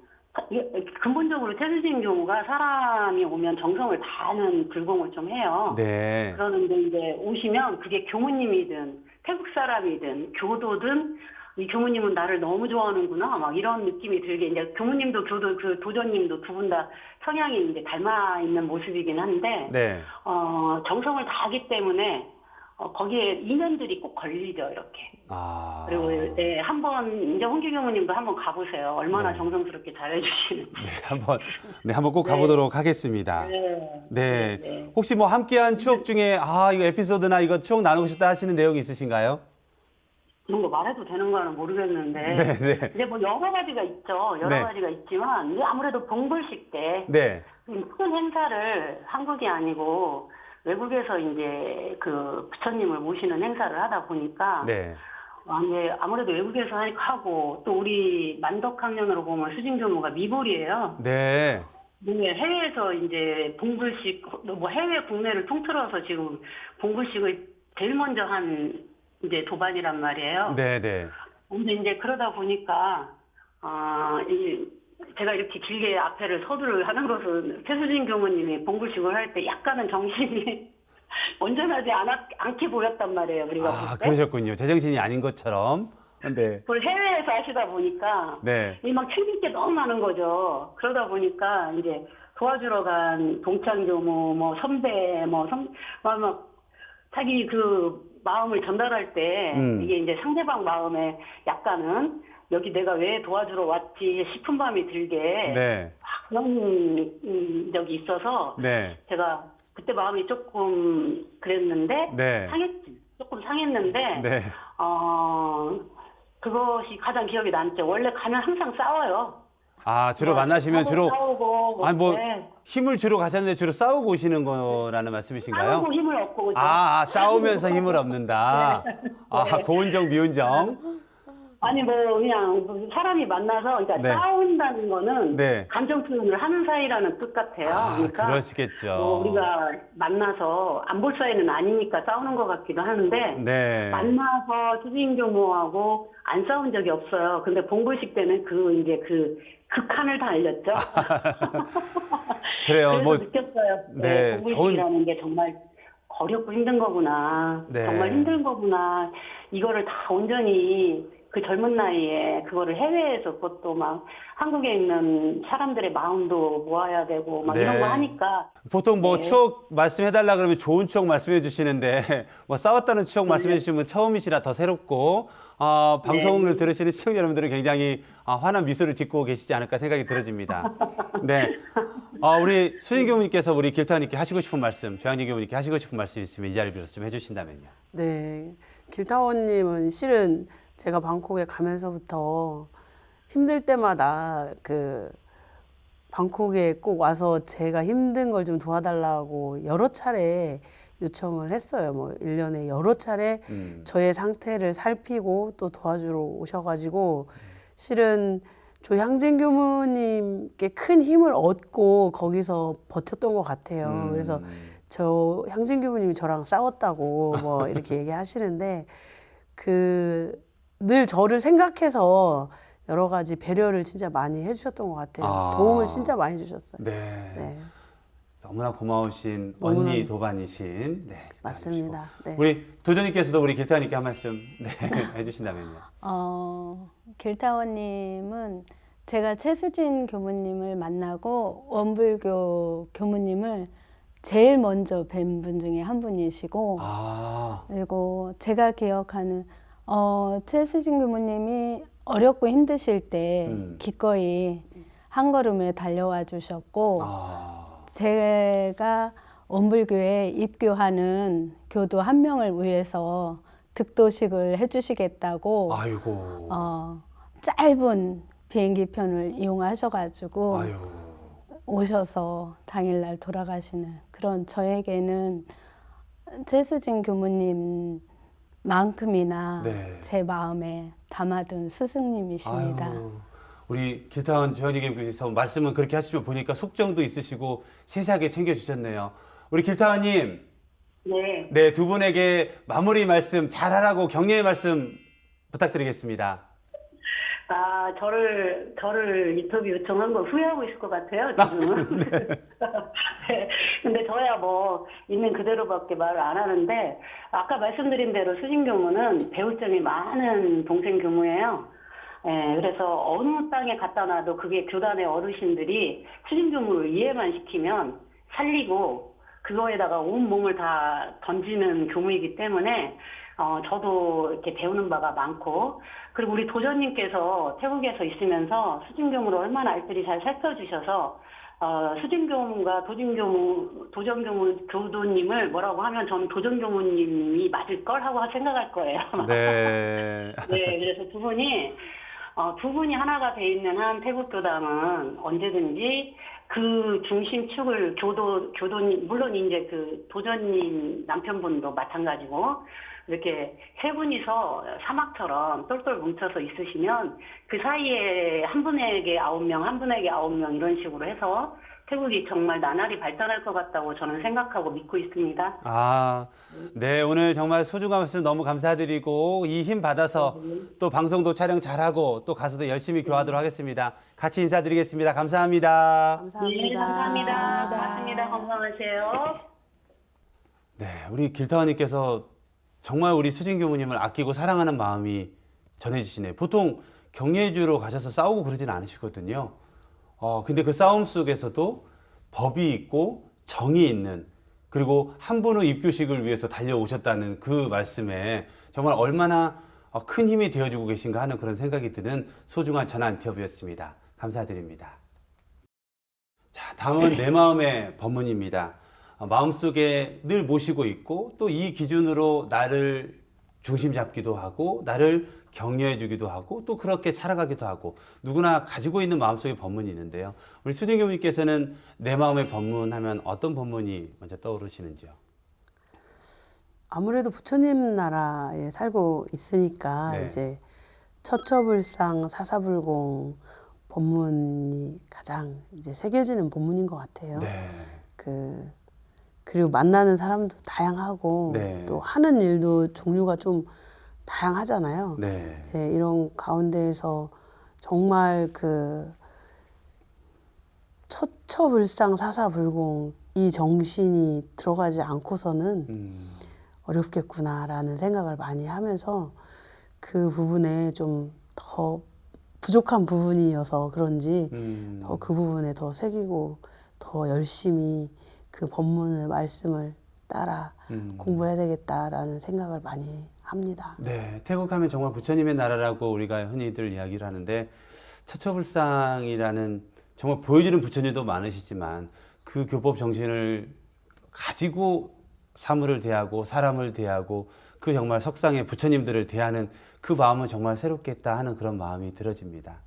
근본적으로 태수진 교무가 사람이 오면 정성을 다하는 불공을 좀 해요. 네. 그러는데 이제 오시면 그게 교무님이든 태국 사람이든 교도든 이 교무님은 나를 너무 좋아하는구나 막 이런 느낌이 들게 이제 교무님도 그 도전님도 두 분 다 성향이 이제 닮아 있는 모습이긴 한데 네. 정성을 다하기 때문에 거기에 인연들이 꼭 걸리죠 이렇게. 그리고 한번 이제 홍기 교무님도 한번 가보세요. 얼마나 정성스럽게 잘해주시는지. 한번 꼭 가보도록 하겠습니다. 네. 혹시 뭐 함께한 추억 중에 이거 에피소드나 이거 추억 나누고 싶다 하시는 내용이 있으신가요? 그런 거 말해도 되는 거는 모르겠는데. 네. 이제 뭐 여러 가지가 있죠. 여러 가지가 있지만 이게 아무래도 봉불식 때 큰 행사를 한국이 아니고 외국에서 이제 그 부처님을 모시는 행사를 하다 보니까 이제 아무래도 외국에서 하고 또 우리 만덕학년으로 보면 수진 교무가 미불이에요. 네. 해외에서 이제 봉불식 뭐 해외 국내를 통틀어서 지금 봉불식을 제일 먼저 한 이제 도반이란 말이에요. 네. 근데 이제 그러다 보니까 제가 이렇게 길게 앞에를 서두를 하는 것은 최수진 교무님이 봉불식을 할 때 약간은 정신이 온전하지 않게 보였단 말이에요. 우리가 볼 때. 그러셨군요. 제정신이 아닌 것처럼. 네. 그걸 해외에서 하시다 보니까 막 챙길 게 너무 많은 거죠. 그러다 보니까 이제 도와주러 간 동창 교무, 뭐 선배, 막 자기 그 마음을 전달할 때 이게 이제 상대방 마음에 약간은 여기 내가 왜 도와주러 왔지 싶은 마음이 들게 네. 그런 적이 있어서 네. 제가 그때 마음이 조금 그랬는데 네. 조금 상했는데 네. 그것이 가장 기억에 남죠. 원래 가면 항상 싸워요. 아, 주로 만나시면 주로 싸우고 아니 뭐 네. 힘을 주러 가셨는데 주로 싸우고 오시는 거라는 말씀이신가요? 싸우고 힘을 얻고 오죠. 싸우면서 힘을 얻는다. 네. 고운정, 미운정. 아니 뭐 그냥 사람이 만나서 그러니까 네. 싸운다는 거는 네. 감정 표현을 하는 사이라는 뜻 같아요. 그러니까 그러시겠죠. 뭐 우리가 만나서 안 볼 사이는 아니니까 싸우는 것 같기도 하는데 네. 만나서 수진교모하고 안 싸운 적이 없어요. 근데 봉골식 때는 그 극한을 다 알렸죠. 그래요. 그래서 뭐 느꼈어요. 네, 봉골식이라는 게 정말 어렵고 힘든 거구나. 네. 정말 힘든 거구나. 이거를 다 온전히 그 젊은 나이에 그거를 해외에서 그것도 막 한국에 있는 사람들의 마음도 모아야 되고 막 네. 이런 거 하니까 보통 뭐 네. 추억 말씀해달라 그러면 좋은 추억 말씀해 주시는데 뭐 싸웠다는 추억 말씀해 주시면 처음이시라 더 새롭고 방송을 들으시는 시청자 여러분들은 굉장히 환한 미소를 짓고 계시지 않을까 생각이 들어집니다. 네. 우리 수진 교무님께서 우리 길타님께 하시고 싶은 말씀, 조양진 교무님께 하시고 싶은 말씀 있으면 이 자리 빌어서 좀 해주신다면요. 네, 길타원님은 실은 제가 방콕에 가면서부터 힘들 때마다 그 방콕에 꼭 와서 제가 힘든 걸 좀 도와달라고 여러 차례 요청을 했어요. 뭐 1년에 여러 차례 저의 상태를 살피고 또 도와주러 오셔가지고 실은 조향진 교무님께 큰 힘을 얻고 거기서 버텼던 것 같아요. 그래서 저 향진 교무님이 저랑 싸웠다고 뭐 이렇게 얘기하시는데 늘 저를 생각해서 여러 가지 배려를 진짜 많이 해주셨던 것 같아요. 도움을 진짜 많이 주셨어요. 네. 네, 너무나 고마우신 언니 도반이신. 네. 맞습니다. 네. 우리 도전님께서도 우리 길타님께 한 말씀 해주신다면요. 길타원님은 제가 최수진 교무님을 만나고 원불교 교무님을 제일 먼저 뵌 분 중에 한 분이시고 그리고 제가 기억하는 최수진 교무님이 어렵고 힘드실 때 기꺼이 한 걸음에 달려와 주셨고 제가 원불교에 입교하는 교도 한 명을 위해서 득도식을 해주시겠다고 아이고. 짧은 비행기 편을 이용하셔가지고 아유. 오셔서 당일날 돌아가시는 그런 저에게는 최수진 교무님만큼이나 네. 제 마음에 담아둔 스승님이십니다. 아유, 우리 길타원 조현희 교수께서 말씀은 그렇게 하시면 보니까 속정도 있으시고 세세하게 챙겨주셨네요. 우리 길타원님, 네. 네, 두 분에게 마무리 말씀 잘하라고 격려의 말씀 부탁드리겠습니다. 저를 인터뷰 요청한 걸 후회하고 있을 것 같아요, 지금은. 네. 근데 저야 뭐, 있는 그대로밖에 말을 안 하는데, 아까 말씀드린 대로 수진 교무는 배울 점이 많은 동생 교무예요. 예, 그래서 어느 땅에 갖다 놔도 그게 교단의 어르신들이 수진 교무를 이해만 시키면 살리고, 그거에다가 온 몸을 다 던지는 교무이기 때문에, 저도 이렇게 배우는 바가 많고, 그리고 우리 도전님께서 태국에서 있으면서 수진교무를 얼마나 알뜰히 잘 살펴주셔서, 수진교무가 도전교무 교도님을 뭐라고 하면 저는 도전교무님이 맞을걸 하고 생각할 거예요. 네. 네, 그래서 두 분이 하나가 돼 있는 한 태국교당은 언제든지 그 중심축을 교도님, 물론 이제 그 도전님 남편분도 마찬가지고, 이렇게 세 분이서 사막처럼 똘똘 뭉쳐서 있으시면 그 사이에 한 분에게 9명, 한 분에게 9명 이런 식으로 해서 태국이 정말 나날이 발전할 것 같다고 저는 생각하고 믿고 있습니다. 네, 오늘 정말 소중한 말씀 너무 감사드리고 이 힘 받아서 또 방송도 촬영 잘하고 또 가서도 열심히 교화하도록 하겠습니다. 같이 인사드리겠습니다. 감사합니다. 감사합니다. 네, 감사합니다. 고맙습니다. 건강하세요. 네, 우리 길타원님께서 정말 우리 수진 교무님을 아끼고 사랑하는 마음이 전해지시네요. 보통 격려해주러 가셔서 싸우고 그러진 않으시거든요. 근데 그 싸움 속에서도 법이 있고 정이 있는, 그리고 한 분의 입교식을 위해서 달려오셨다는 그 말씀에 정말 얼마나 큰 힘이 되어주고 계신가 하는 그런 생각이 드는 소중한 전화 인터뷰였습니다. 감사드립니다. 자, 다음은 내 마음의 법문입니다. 마음속에 늘 모시고 있고 또 이 기준으로 나를 중심 잡기도 하고 나를 격려해 주기도 하고 또 그렇게 살아가기도 하고 누구나 가지고 있는 마음속의 법문이 있는데요. 우리 수진 교수님께서는 내 마음의 법문 하면 어떤 법문이 먼저 떠오르시는지요? 아무래도 부처님 나라에 살고 있으니까 네. 이제 처처불상 사사불공 법문이 가장 이제 새겨지는 법문인 것 같아요. 네. 그리고 만나는 사람도 다양하고 네. 또 하는 일도 종류가 좀 다양하잖아요. 네. 이제 이런 가운데에서 정말 처처불상 사사불공 이 정신이 들어가지 않고서는 어렵겠구나라는 생각을 많이 하면서 그 부분에 좀 더 부족한 부분이어서 그런지 더 그 부분에 더 새기고 더 열심히 그 법문의 말씀을 따라 공부해야 되겠다라는 생각을 많이 합니다. 네, 태국 하면 정말 부처님의 나라라고 우리가 흔히들 이야기를 하는데 처처불상이라는 정말 보여주는 부처님도 많으시지만 그 교법 정신을 가지고 사물을 대하고 사람을 대하고 그 정말 석상의 부처님들을 대하는 그 마음은 정말 새롭겠다 하는 그런 마음이 들어집니다.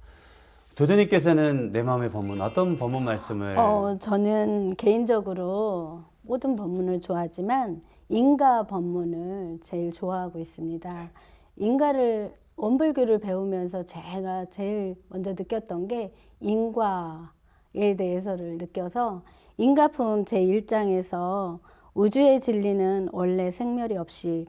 도전님께서는 내 마음의 법문 어떤 법문 말씀을 저는 개인적으로 모든 법문을 좋아하지만 인가 법문을 제일 좋아하고 있습니다. 인가를 원불교를 배우면서 제가 제일 먼저 느꼈던 게 인과에 대해서를 느껴서 인가품 제1장에서 우주의 진리는 원래 생멸이 없이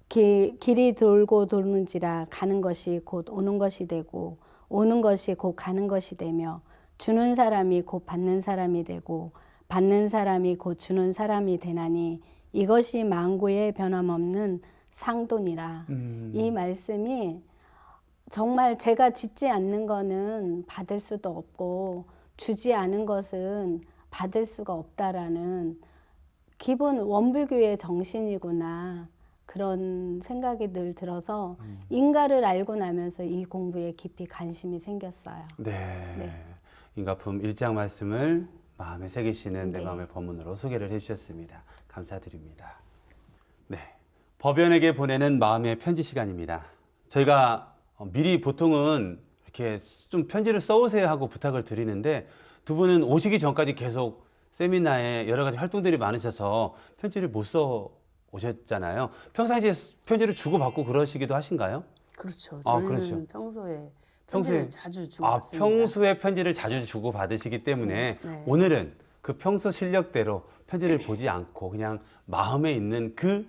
길이 돌고 도는지라 가는 것이 곧 오는 것이 되고 오는 것이 곧 가는 것이 되며 주는 사람이 곧 받는 사람이 되고 받는 사람이 곧 주는 사람이 되나니 이것이 만고의 변함없는 상도니라. 이 말씀이 정말 제가 짓지 않는 거는 받을 수도 없고 주지 않은 것은 받을 수가 없다라는 기본 원불교의 정신이구나 그런 생각이 늘 들어서 인가를 알고 나면서 이 공부에 깊이 관심이 생겼어요. 네. 인가품 1장 말씀을 마음에 새기시는 내 네. 마음의 법문으로 소개를 해주셨습니다. 감사드립니다. 네, 법연에게 보내는 마음의 편지 시간입니다. 저희가 미리 보통은 이렇게 좀 편지를 써오세요 하고 부탁을 드리는데 두 분은 오시기 전까지 계속 세미나에 여러 가지 활동들이 많으셔서 편지를 못 써 오셨잖아요. 평상시에 편지를 주고받고 그러시기도 하신가요? 그렇죠. 아, 저희는 그렇죠. 평소에 평소에 편지를 자주 주고받습니다. 평소에 편지를 자주 주고 받으시기 때문에 네. 오늘은 그 평소 실력대로 편지를 보지 않고 그냥 마음에 있는 그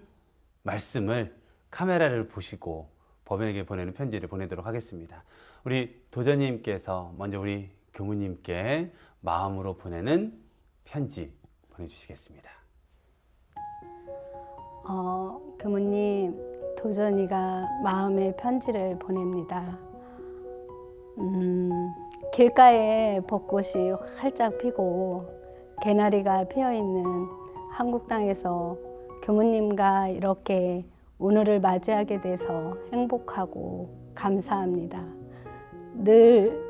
말씀을 카메라를 보시고 법연에게 보내는 편지를 보내도록 하겠습니다. 우리 도전님께서 먼저 우리 교무님께 마음으로 보내는 편지 보내주시겠습니다. 교무님, 도전이가 마음의 편지를 보냅니다. 길가에 벚꽃이 활짝 피고 개나리가 피어있는 한국 땅에서 교무님과 이렇게 오늘을 맞이하게 돼서 행복하고 감사합니다. 늘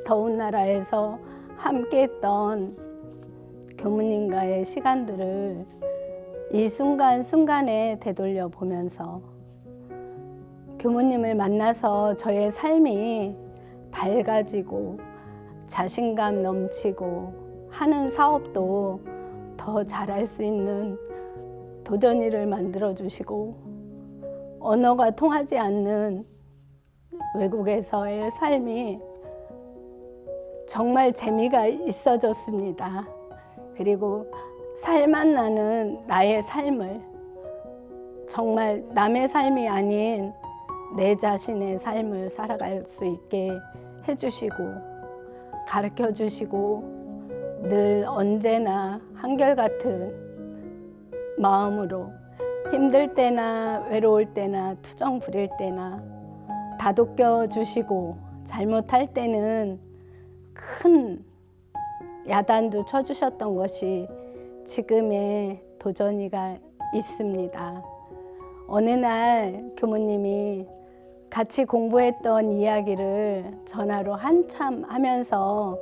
더운 나라에서 함께했던 교무님과의 시간들을 이 순간순간에 되돌려 보면서 교무님을 만나서 저의 삶이 밝아지고 자신감 넘치고 하는 사업도 더 잘할 수 있는 도전이를 만들어 주시고 언어가 통하지 않는 외국에서의 삶이 정말 재미가 있어졌습니다. 그리고 살맛 나는 나의 삶을 정말 남의 삶이 아닌 내 자신의 삶을 살아갈 수 있게 해주시고 가르쳐 주시고 늘 언제나 한결같은 마음으로 힘들 때나 외로울 때나 투정 부릴 때나 다독여 주시고 잘못할 때는 큰 야단도 쳐주셨던 것이 지금의 도전이가 있습니다. 어느 날 교무님이 같이 공부했던 이야기를 전화로 한참 하면서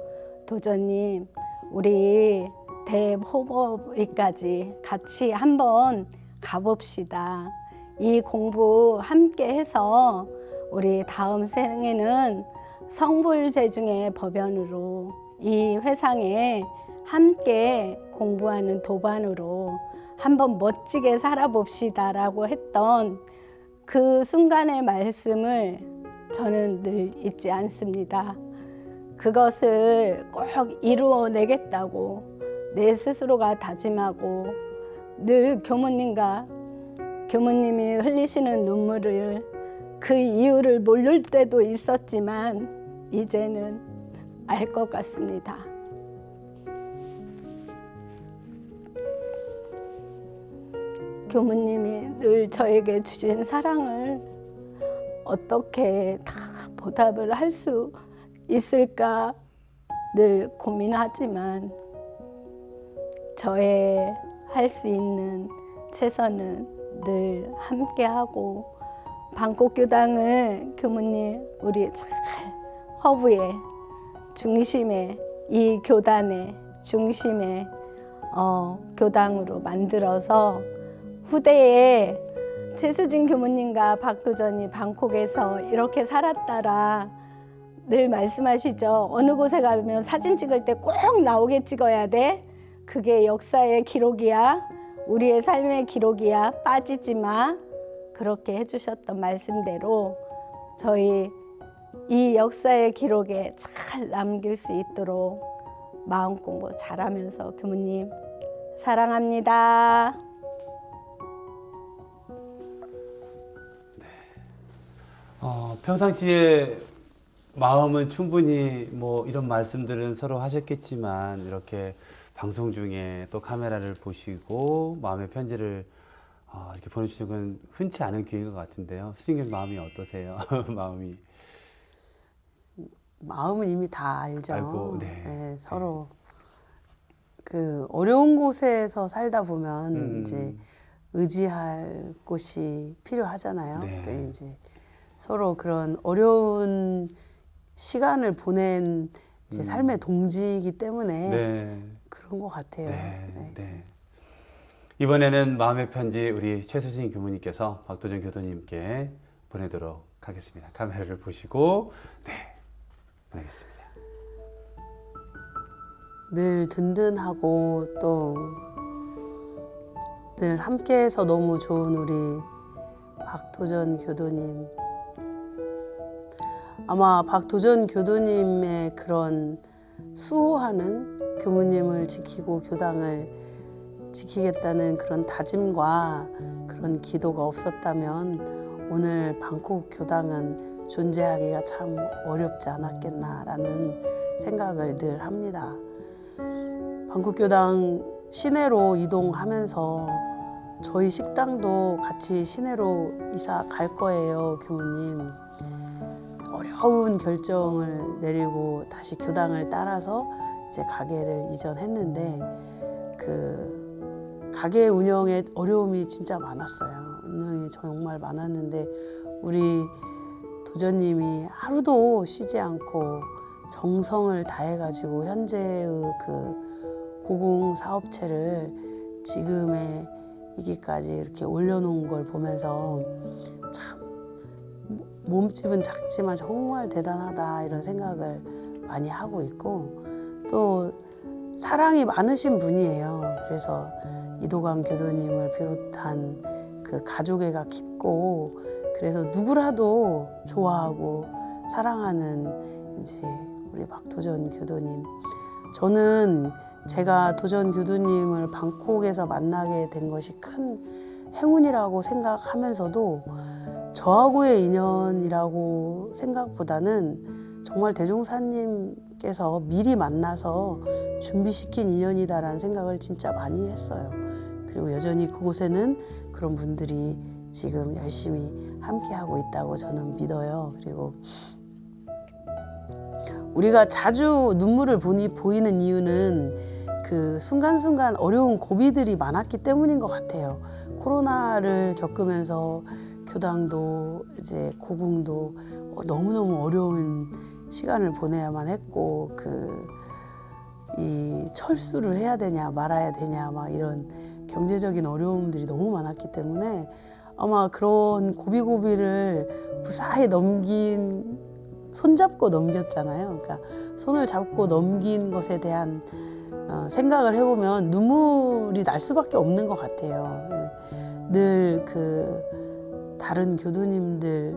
도전님 우리 대호법까지 같이 한번 가봅시다. 이 공부 함께 해서 우리 다음 생에는 성불재중의 법연으로 이 회상에 함께 공부하는 도반으로 한번 멋지게 살아봅시다라고 했던 그 순간의 말씀을 저는 늘 잊지 않습니다. 그것을 꼭 이루어내겠다고 내 스스로가 다짐하고 늘 교무님이 흘리시는 눈물을 그 이유를 모를 때도 있었지만 이제는 알 것 같습니다. 교무님이 늘 저에게 주신 사랑을 어떻게 다 보답을 할 수 있을까 늘 고민하지만 저의 할 수 있는 최선은 늘 함께하고 방콕교당을 교무님 우리 잘 허브의 중심에 이 교단의 중심에 교당으로 만들어서 후대에 최수진 교무님과 박도전이 방콕에서 이렇게 살았다라 늘 말씀하시죠. 어느 곳에 가면 사진 찍을 때 꼭 나오게 찍어야 돼. 그게 역사의 기록이야. 우리의 삶의 기록이야. 빠지지 마. 그렇게 해주셨던 말씀대로 저희 이 역사의 기록에 잘 남길 수 있도록 마음 공부 잘하면서 교무님 사랑합니다. 평상시에 마음은 충분히 뭐 이런 말씀들은 서로 하셨겠지만 이렇게 방송 중에 또 카메라를 보시고 마음의 편지를 이렇게 보내주시는 건 흔치 않은 기회인 것 같은데요. 수진님 마음이 어떠세요? 마음은 이미 다 알죠. 알고, 네. 네, 서로 그 어려운 곳에서 살다 보면 이제 의지할 곳이 필요하잖아요. 네. 그 이제 서로 그런 어려운 시간을 보낸 제 삶의 동지이기 때문에 네. 그런 것 같아요. 네. 네. 네. 이번에는 마음의 편지 우리 최수진 교무님께서 박도전 교도님께 보내도록 하겠습니다. 카메라를 보시고 네 보내겠습니다. 늘 든든하고 또 늘 함께해서 너무 좋은 우리 박도전 교도님. 아마 박도전 교도님의 그런 수호하는 교무님을 지키고 교당을 지키겠다는 그런 다짐과 그런 기도가 없었다면 오늘 방콕 교당은 존재하기가 참 어렵지 않았겠나라는 생각을 늘 합니다. 방콕 교당 시내로 이동하면서 저희 식당도 같이 시내로 이사 갈 거예요, 교무님. 어려운 결정을 내리고 다시 교당을 따라서 이제 가게를 이전했는데 그 가게 운영에 어려움이 진짜 많았어요. 운영이 정말 많았는데 우리 도전님이 하루도 쉬지 않고 정성을 다해가지고 현재의 그 고궁 사업체를 지금의 이기까지 이렇게 올려놓은 걸 보면서 참 몸집은 작지만 정말 대단하다 이런 생각을 많이 하고 있고 또 사랑이 많으신 분이에요. 그래서 이도감 교도님을 비롯한 그 가족애가 깊고 그래서 누구라도 좋아하고 사랑하는 이제 우리 박도전 교도님. 저는 제가 도전 교도님을 방콕에서 만나게 된 것이 큰 행운이라고 생각하면서도 저하고의 인연이라고 생각보다는 정말 대종사님께서 미리 만나서 준비시킨 인연이다라는 생각을 진짜 많이 했어요. 그리고 여전히 그곳에는 그런 분들이 지금 열심히 함께하고 있다고 저는 믿어요. 그리고 우리가 자주 눈물을 보이는 이유는 그 순간순간 어려운 고비들이 많았기 때문인 것 같아요. 코로나를 겪으면서 교당도 이제 고궁도 너무너무 어려운 시간을 보내야만 했고 이 철수를 해야 되냐 말아야 되냐 막 이런 경제적인 어려움들이 너무 많았기 때문에 아마 그런 고비고비를 무사히 손잡고 넘겼잖아요. 그러니까 손을 잡고 넘긴 것에 대한 생각을 해보면 눈물이 날 수밖에 없는 것 같아요. 늘 다른 교도님들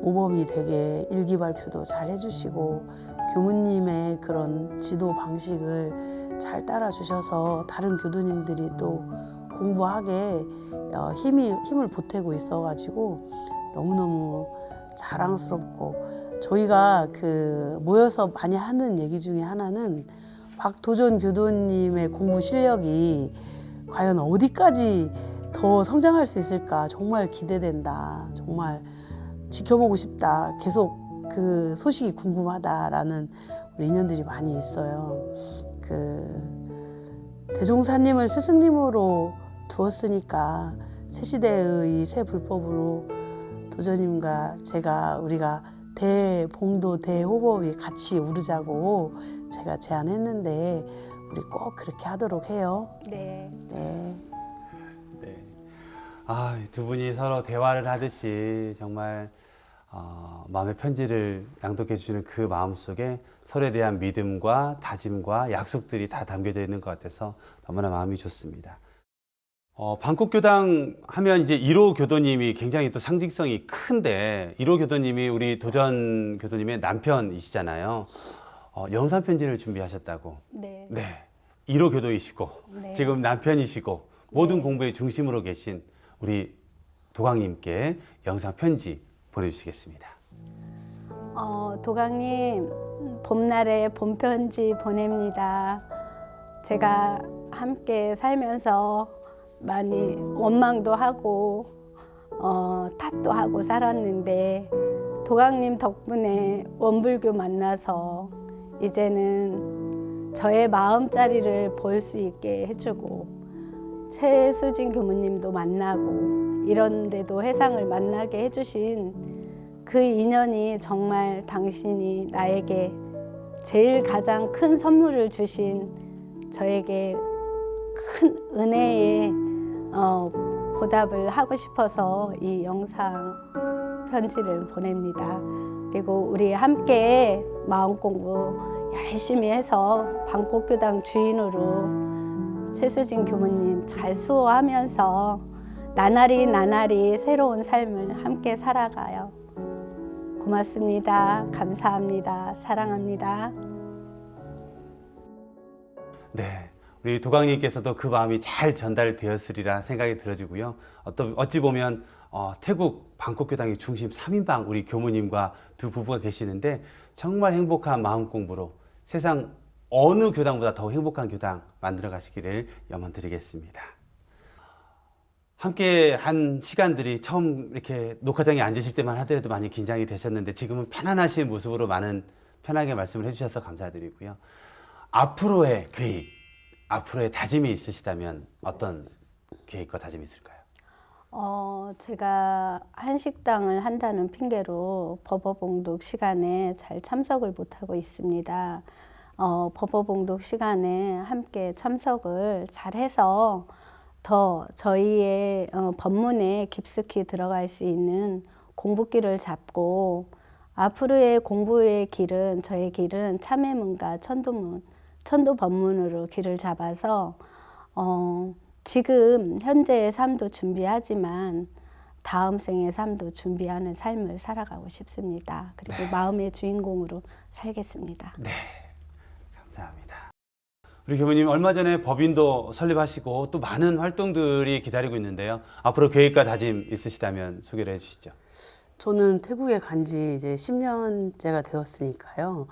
모범이 되게 일기 발표도 잘 해주시고 교무님의 그런 지도 방식을 잘 따라주셔서 다른 교도님들이 또 공부하게 힘을 보태고 있어가지고 너무너무 자랑스럽고 저희가 모여서 많이 하는 얘기 중에 하나는 박도전 교도님의 공부 실력이 과연 어디까지 더 성장할 수 있을까 정말 기대된다. 정말 지켜보고 싶다. 계속 그 소식이 궁금하다라는 우리 인연들이 많이 있어요. 대종사님을 스승님으로 두었으니까 새시대의 새 불법으로 도전님과 우리가 대봉도 대호법이 같이 오르자고 제가 제안했는데 우리 꼭 그렇게 하도록 해요. 네. 네. 네. 두 분이 서로 대화를 하듯이 정말 마음의 편지를 낭독해 주시는 그 마음속에 서로에 대한 믿음과 다짐과 약속들이 다 담겨져 있는 것 같아서 너무나 마음이 좋습니다. 방콕교당 하면 이제 1호 교도님이 굉장히 또 상징성이 큰데 1호 교도님이 우리 도전 교도님의 남편이시잖아요. 영상 편지를 준비하셨다고. 네. 네. 1호 교도이시고 네. 지금 남편이시고 모든 공부의 중심으로 계신 우리 도광님께 영상 편지 보내주시겠습니다. 도강님, 봄날에 봄편지 보냅니다. 제가 함께 살면서 많이 원망도 하고 탓도 하고 살았는데 도강님 덕분에 원불교 만나서 이제는 저의 마음자리를 볼 수 있게 해주고 최수진 교무님도 만나고 이런데도 해상을 만나게 해주신 그 인연이 정말 당신이 나에게 제일 가장 큰 선물을 주신 저에게 큰 은혜에 보답을 하고 싶어서 이 영상 편지를 보냅니다. 그리고 우리 함께 마음 공부 열심히 해서 방콕교당 주인으로 최수진 교무님 잘 수호하면서 나날이 새로운 삶을 함께 살아가요. 고맙습니다. 감사합니다. 사랑합니다. 네. 우리 도광님께서도 그 마음이 잘 전달되었으리라 생각이 들어지고요. 어찌 보면 태국 방콕교당의 중심 3인방 우리 교무님과 두 부부가 계시는데 정말 행복한 마음 공부로 세상 어느 교당보다 더 행복한 교당 만들어 가시기를 염원드리겠습니다. 함께 한 시간들이 처음 이렇게 녹화장에 앉으실 때만 하더라도 많이 긴장이 되셨는데 지금은 편안하신 모습으로 편하게 말씀을 해주셔서 감사드리고요. 앞으로의 계획, 앞으로의 다짐이 있으시다면 어떤 계획과 다짐이 있을까요? 제가 한식당을 한다는 핑계로 법어봉독 시간에 잘 참석을 못하고 있습니다. 법어봉독 시간에 함께 참석을 잘해서 더 저희의 법문에 깊숙이 들어갈 수 있는 공부길을 잡고 앞으로의 공부의 길은 저의 길은 참회문과 천도 법문으로 길을 잡아서 지금 현재의 삶도 준비하지만 다음 생의 삶도 준비하는 삶을 살아가고 싶습니다. 그리고 네. 마음의 주인공으로 살겠습니다. 네, 감사합니다. 우리 교무님 얼마 전에 법인도 설립하시고 또 많은 활동들이 기다리고 있는데요. 앞으로 계획과 다짐 있으시다면 소개를 해주시죠. 저는 태국에 간 지 이제 10년째가 되었으니까요.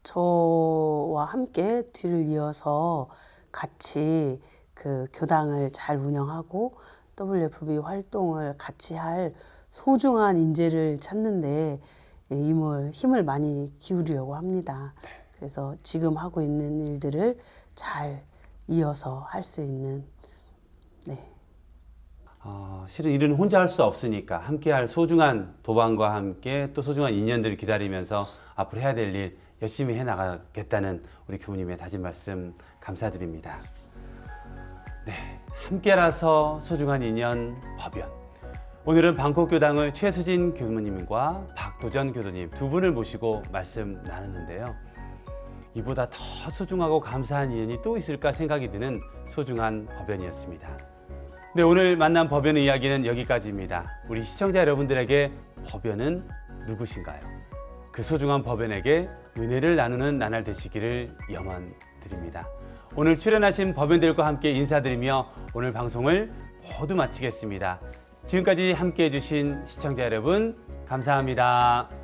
저와 함께 뒤를 이어서 같이 그 교당을 잘 운영하고 WFB 활동을 같이 할 소중한 인재를 찾는데 힘을 많이 기울이려고 합니다. 그래서 지금 하고 있는 일들을 잘 이어서 할 수 있는 네. 실은 일은 혼자 할 수 없으니까 함께할 소중한 도방과 함께 또 소중한 인연들을 기다리면서 앞으로 해야 될 일 열심히 해나가겠다는 우리 교우님의 다진 말씀 감사드립니다. 네, 함께라서 소중한 인연 법연. 오늘은 방콕교당의 최수진 교무님과 박도전 교도님 두 분을 모시고 말씀 나눴는데요. 이보다 더 소중하고 감사한 인연이 또 있을까 생각이 드는 소중한 법연이었습니다. 네, 오늘 만난 법연의 이야기는 여기까지입니다. 우리 시청자 여러분들에게 법연은 누구신가요? 그 소중한 법연에게 은혜를 나누는 나날 되시기를 염원드립니다. 오늘 출연하신 법연들과 함께 인사드리며 오늘 방송을 모두 마치겠습니다. 지금까지 함께해 주신 시청자 여러분 감사합니다.